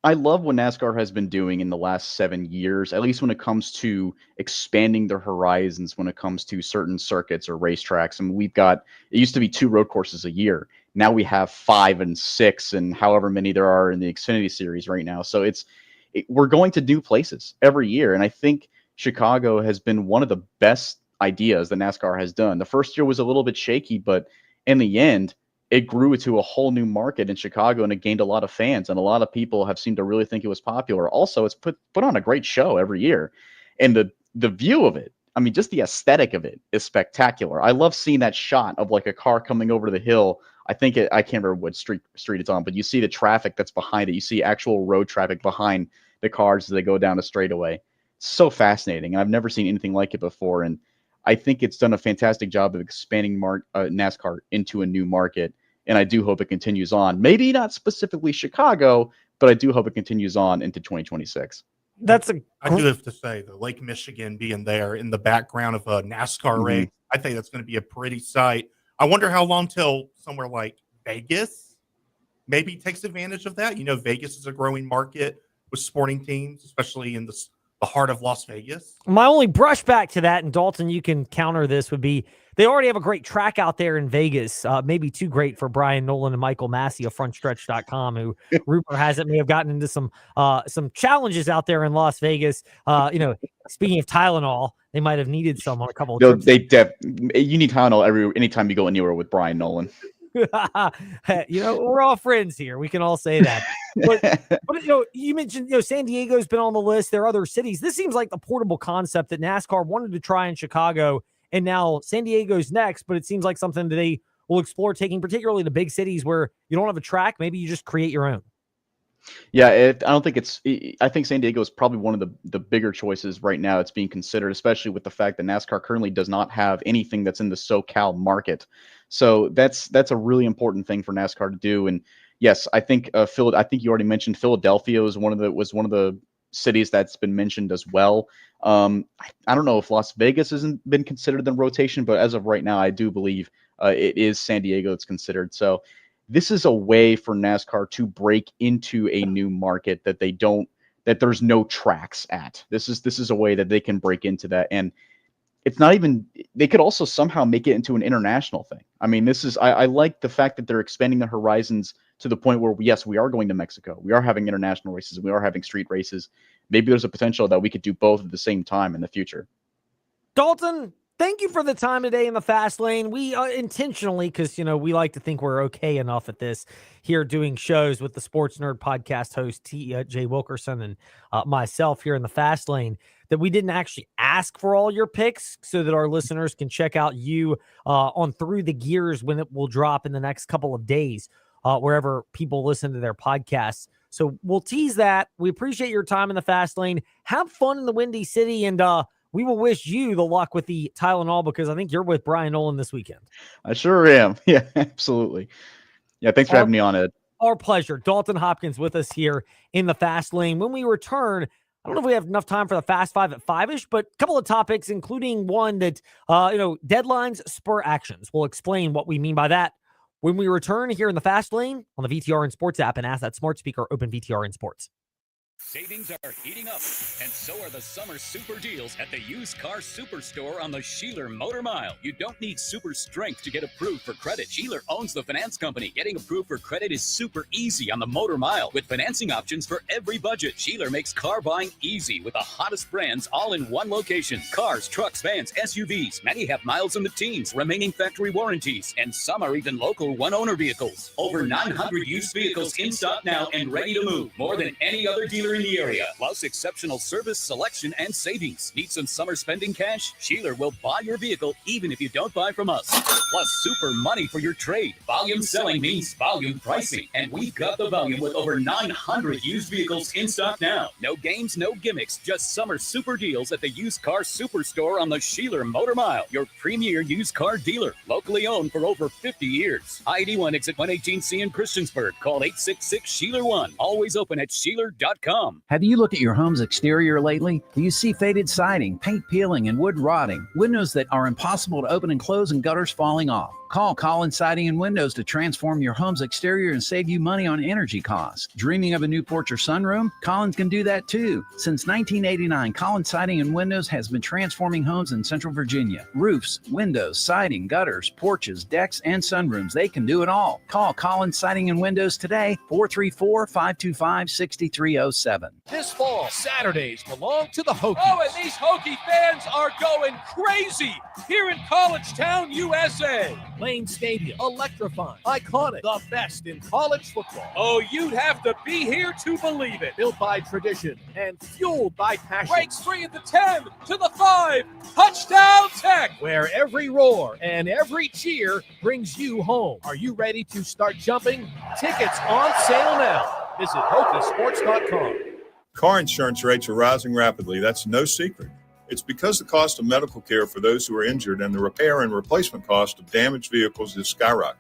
I love what NASCAR has been doing in the last 7 years, at least when it comes to expanding their horizons, when it comes to certain circuits or racetracks. I mean, it used to be 2 road courses a year. Now we have 5 and 6 and however many there are in the Xfinity series right now. So we're going to new places every year. And I think Chicago has been one of the best ideas that NASCAR has done. The first year was a little bit shaky, but in the end, it grew to a whole new market in Chicago, and it gained a lot of fans, and a lot of people have seemed to really think it was popular. Also, it's put on a great show every year, and the view of it, I mean, just the aesthetic of it is spectacular. I love seeing that shot of like a car coming over the hill. I can't remember what street it's on, but you see the traffic that's behind it. You see actual road traffic behind the cars as they go down a straightaway. It's so fascinating, and I've never seen anything like it before, and I think it's done a fantastic job of expanding NASCAR into a new market, and I do hope it continues on. Maybe not specifically Chicago, but I do hope it continues on into 2026. I do have to say, the Lake Michigan being there in the background of a NASCAR race, I think that's going to be a pretty sight. I wonder how long till somewhere like Vegas maybe takes advantage of that. You know, Vegas is a growing market with sporting teams, especially in the heart of Las Vegas. My only brushback to that, and Dalton, you can counter this, would be they already have a great track out there in Vegas. Maybe too great for Brian Nolan and Michael Massey of FrontStretch.com, who Rupert has it may have gotten into some challenges out there in Las Vegas. Speaking of Tylenol, they might have needed some on a couple of trips. You need Tylenol anytime you go anywhere with Brian Nolan. We're all friends here. We can all say that. But you mentioned, San Diego's been on the list. There are other cities. This seems like the portable concept that NASCAR wanted to try in Chicago, and now San Diego's next, but it seems like something that they will explore taking, particularly the big cities where you don't have a track. Maybe you just create your own. Yeah, I think San Diego is probably one of the bigger choices right now. It's being considered, especially with the fact that NASCAR currently does not have anything that's in the SoCal market. So that's a really important thing for NASCAR to do. And yes, I think I think you already mentioned Philadelphia was one of the cities that's been mentioned as well. I don't know if Las Vegas hasn't been considered in rotation, but as of right now, I do believe it is San Diego that's considered. So this is a way for NASCAR to break into a new market that there's no tracks at. This is a way that they can break into that. And it's not even, they could also somehow make it into an international thing. I mean, I like the fact that they're expanding the horizons to the point where, yes, we are going to Mexico. We are having international races. We are having street races. Maybe there's a potential that we could do both at the same time in the future. Dalton, thank you for the time today in the Fast Lane. We intentionally, because, we like to think we're okay enough at this here doing shows with the Sports Nerd podcast host, Jay Wilkerson, and myself here in the Fast Lane, that we didn't actually ask for all your picks so that our listeners can check out you on Through the Gears when it will drop in the next couple of days, wherever people listen to their podcasts. So we'll tease that. We appreciate your time in the Fast Lane. Have fun in the Windy City, and we will wish you the luck with the Tylenol, because I think you're with Brian Nolan this weekend. I sure am. Yeah, absolutely. Yeah, thanks for having me on, Ed. Our pleasure. Dalton Hopkins with us here in the Fast Lane. When we return, I don't know if we have enough time for the Fast Five at 5-ish, but a couple of topics, including one that, deadlines spur actions. We'll explain what we mean by that when we return here in the Fast Lane on the VTRN Sports app, and ask that smart speaker open VTRN Sports. Savings are heating up, and so are the summer super deals at the Used Car Superstore on the Sheeler Motor Mile. You don't need super strength to get approved for credit. Sheeler owns the finance company. Getting approved for credit is super easy on the Motor Mile with financing options for every budget. Sheeler makes car buying easy with the hottest brands all in one location. Cars, trucks, vans, SUVs. Many have miles in the teens, remaining factory warranties, and some are even local one-owner vehicles. Over 900 used vehicles in stock now and ready to move. More than any other dealer dealer in the area. Plus exceptional service, selection, and savings. Need some summer spending cash? Sheeler will buy your vehicle even if you don't buy from us. Plus super money for your trade. Volume selling means volume pricing. And we've got the volume with over 900 used vehicles in stock now. No games, no gimmicks, just summer super deals at the Used Car Superstore on the Sheeler Motor Mile, your premier used car dealer. Locally owned for over 50 years. I-81 exit 118C in Christiansburg. Call 866-SHEELER1. Always open at Sheeler.com. Have you looked at your home's exterior lately? Do you see faded siding, paint peeling, and wood rotting? Windows that are impossible to open and close and gutters falling off? Call Collins Siding and Windows to transform your home's exterior and save you money on energy costs. Dreaming of a new porch or sunroom? Collins can do that too. Since 1989, Collins Siding and Windows has been transforming homes in Central Virginia. Roofs, windows, siding, gutters, porches, decks, and sunrooms. They can do it all. Call Collins Siding and Windows today, 434-525-6307. This fall, Saturdays belong to the Hokies. Oh, and these Hokie fans are going crazy here in College Town, USA. Lane Stadium, electrifying, iconic, the best in college football. Oh, you'd have to be here to believe it. Built by tradition and fueled by passion. Breaks free at the 10, to the 5, touchdown Tech, where every roar and every cheer brings you home. Are you ready to start jumping? Tickets on sale now. Visit Hokiesports.com. Car insurance rates are rising rapidly. That's no secret. It's because the cost of medical care for those who are injured and the repair and replacement cost of damaged vehicles is skyrocketing.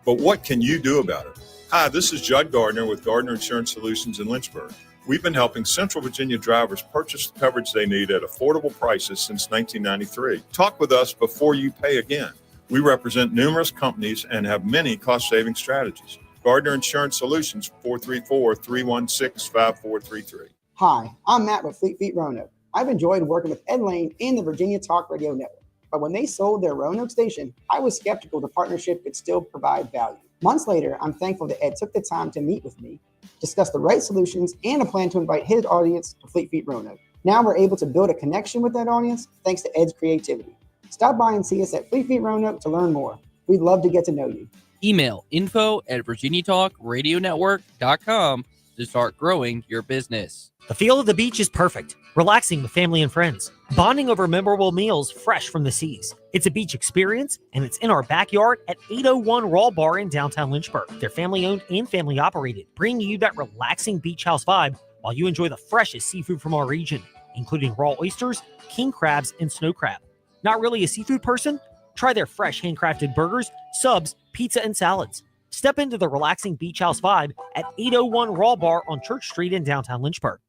But what can you do about it? Hi, this is Judd Gardner with Gardner Insurance Solutions in Lynchburg. We've been helping Central Virginia drivers purchase the coverage they need at affordable prices since 1993. Talk with us before you pay again. We represent numerous companies and have many cost-saving strategies. Gardner Insurance Solutions, 434-316-5433. Hi, I'm Matt with Fleet Feet Roanoke. I've enjoyed working with Ed Lane and the Virginia Talk Radio Network, but when they sold their Roanoke station, I was skeptical the partnership could still provide value. Months later, I'm thankful that Ed took the time to meet with me, discuss the right solutions, and a plan to invite his audience to Fleet Feet Roanoke. Now we're able to build a connection with that audience thanks to Ed's creativity. Stop by and see us at Fleet Feet Roanoke to learn more. We'd love to get to know you. Email info@virginiatalkradionetwork.com to start growing your business. The feel of the beach is perfect. Relaxing with family and friends. Bonding over memorable meals fresh from the seas. It's a beach experience, and it's in our backyard at 801 Raw Bar in downtown Lynchburg. They're family-owned and family-operated, bringing you that relaxing beach house vibe while you enjoy the freshest seafood from our region, including raw oysters, king crabs, and snow crab. Not really a seafood person? Try their fresh handcrafted burgers, subs, pizza, and salads. Step into the relaxing beach house vibe at 801 Raw Bar on Church Street in downtown Lynchburg.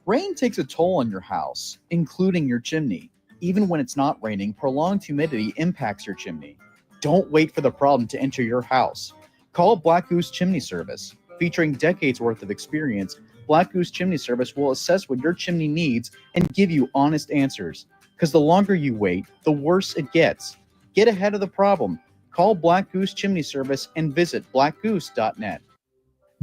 Rain takes a toll on your house, including your chimney. Even when it's not raining, prolonged humidity impacts your chimney. Don't wait for the problem to enter your house. Call Black Goose Chimney Service. Featuring decades worth of experience, Black Goose Chimney Service will assess what your chimney needs and give you honest answers. Because the longer you wait, the worse it gets. Get ahead of the problem. Call Black Goose Chimney Service and visit blackgoose.net.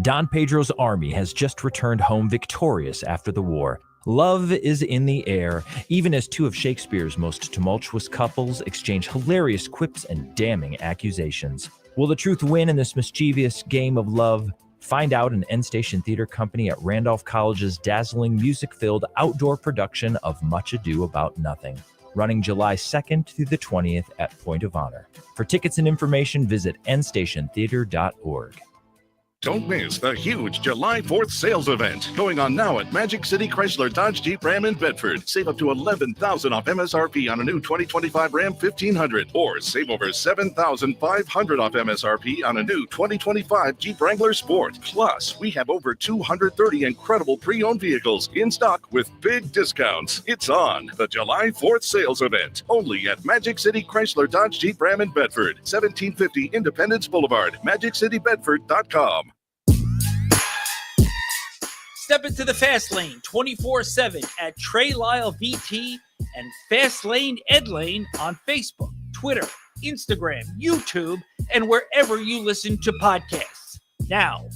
Don Pedro's army has just returned home victorious after the war. Love is in the air, even as two of Shakespeare's most tumultuous couples exchange hilarious quips and damning accusations. Will the truth win in this mischievous game of love? Find out in End Station Theater Company at Randolph College's dazzling music-filled outdoor production of Much Ado About Nothing, running July 2nd through the 20th at Point of Honor. For tickets and information, visit endstationtheater.org. Don't miss the huge July 4th sales event going on now at Magic City Chrysler Dodge Jeep Ram in Bedford. Save up to $11,000 off MSRP on a new 2025 Ram 1500, or save over $7,500 off MSRP on a new 2025 Jeep Wrangler Sport. Plus, we have over 230 incredible pre-owned vehicles in stock with big discounts. It's on the July 4th sales event, only at Magic City Chrysler Dodge Jeep Ram in Bedford, 1750 Independence Boulevard, MagicCityBedford.com. Step into the Fast Lane 24/7 at Trey Lyle VT and Fast Lane Ed Lane on Facebook, Twitter, Instagram, YouTube, and wherever you listen to podcasts. Now,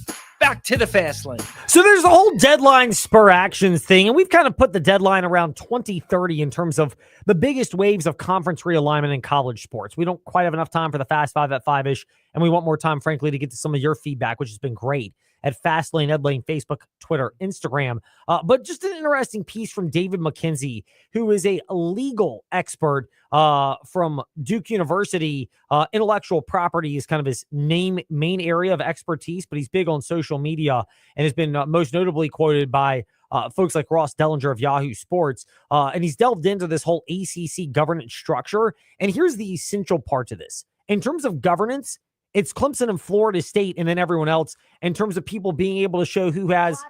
back to the fast lane. So there's a whole deadline spur actions thing, and we've kind of put the deadline around 2030 in terms of the biggest waves of conference realignment in college sports. We don't quite have enough time for the Fast Five at 5-ish, and we want more time, frankly, to get to some of your feedback, which has been great at Fastlane, Edlane, Facebook, Twitter, Instagram. But just an interesting piece from David McKenzie, who is a legal expert from Duke University. Intellectual property is kind of his main area of expertise, but he's big on social media and has been most notably quoted by folks like Ross Dellinger of Yahoo Sports. And he's delved into this whole ACC governance structure. And here's the essential part to this. In terms of governance, it's Clemson and Florida State and then everyone else in terms of people being able to show who has.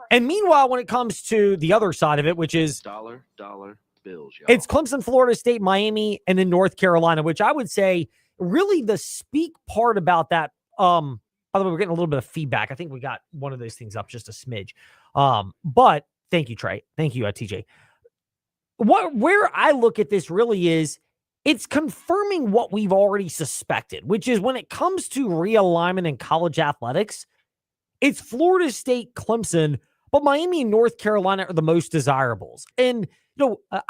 And meanwhile, when it comes to the other side of it, which is dollar bills, y'all. It's Clemson, Florida State, Miami, and then North Carolina, which I would say really the speak part about that. By the way, we're getting a little bit of feedback. I think we got one of those things up just a smidge. But thank you, Trey. Thank you, TJ. Where I look at this really is it's confirming what we've already suspected, which is when it comes to realignment in college athletics, it's Florida State, Clemson, but Miami and North Carolina are the most desirables. And,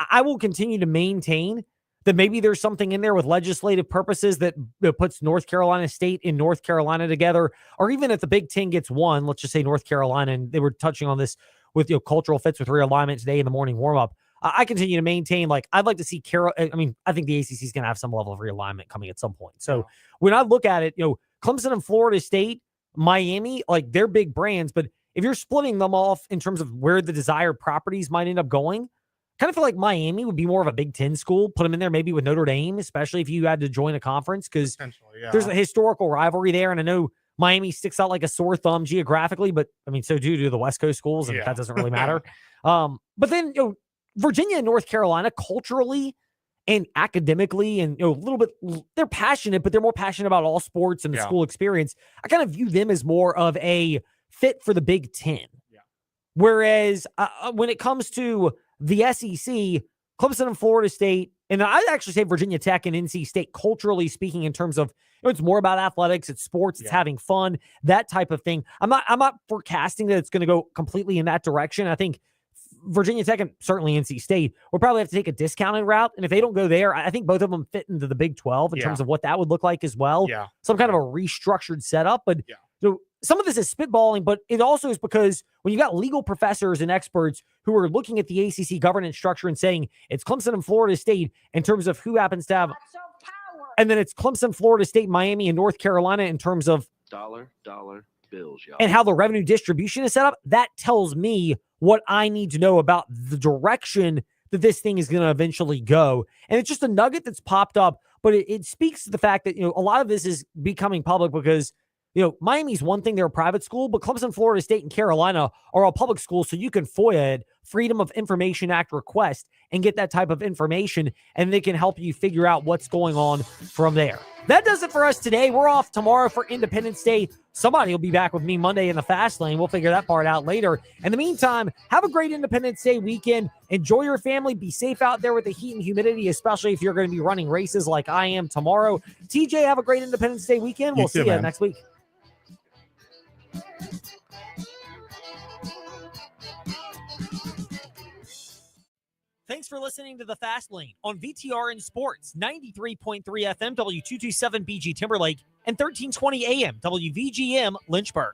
I will continue to maintain that maybe there's something in there with legislative purposes that puts North Carolina State and North Carolina together, or even if the Big Ten gets one, let's just say North Carolina, and they were touching on this with cultural fits with realignment today in the morning warm-up. I continue to maintain, I'd like to see I think the ACC is going to have some level of realignment coming at some point. So when I look at it, Clemson and Florida State, Miami, they're big brands, but if you're splitting them off in terms of where the desired properties might end up going, I kind of feel like Miami would be more of a Big Ten school. Put them in there maybe with Notre Dame, especially if you had to join a conference, because there's a historical rivalry there. And I know Miami sticks out like a sore thumb geographically, but so do the West Coast schools, and that doesn't really matter. But then, Virginia and North Carolina culturally and academically and a little bit, they're passionate, but they're more passionate about all sports and the school experience. I kind of view them as more of a fit for the Big Ten. Whereas when it comes to the SEC, Clemson and Florida State, and I'd actually say Virginia Tech and NC State, culturally speaking, in terms of it's more about athletics, it's sports, it's having fun, that type of thing. I'm not forecasting that it's going to go completely in that direction. I think Virginia Tech and certainly NC State will probably have to take a discounted route. And if they don't go there, I think both of them fit into the Big 12 in terms of what that would look like as well. Some kind of a restructured setup. But some of this is spitballing, but it also is because when you got legal professors and experts who are looking at the ACC governance structure and saying it's Clemson and Florida State in terms of who happens to have, and then it's Clemson, Florida State, Miami, and North Carolina in terms of dollar bills, y'all. And how the revenue distribution is set up, that tells me what I need to know about the direction that this thing is going to eventually go. And it's just a nugget that's popped up, but it speaks to the fact that, a lot of this is becoming public because, Miami's one thing, they're a private school, but Clemson, Florida State, and Carolina are all public schools. So you can FOIA it, Freedom of Information Act request, and get that type of information, and they can help you figure out what's going on from there. That does it for us today. We're off tomorrow for Independence Day. Somebody will be back with me Monday in the Fast Lane. We'll figure that part out later. In the meantime, have a great Independence Day weekend. Enjoy your family. Be safe out there with the heat and humidity, especially if you're going to be running races like I am tomorrow. TJ, have a great Independence Day weekend. We'll see you next week. Thanks for listening to The Fast Lane on VTRN Sports, 93.3 FM, W227 BG Timberlake, and 1320 AM, WVGM Lynchburg.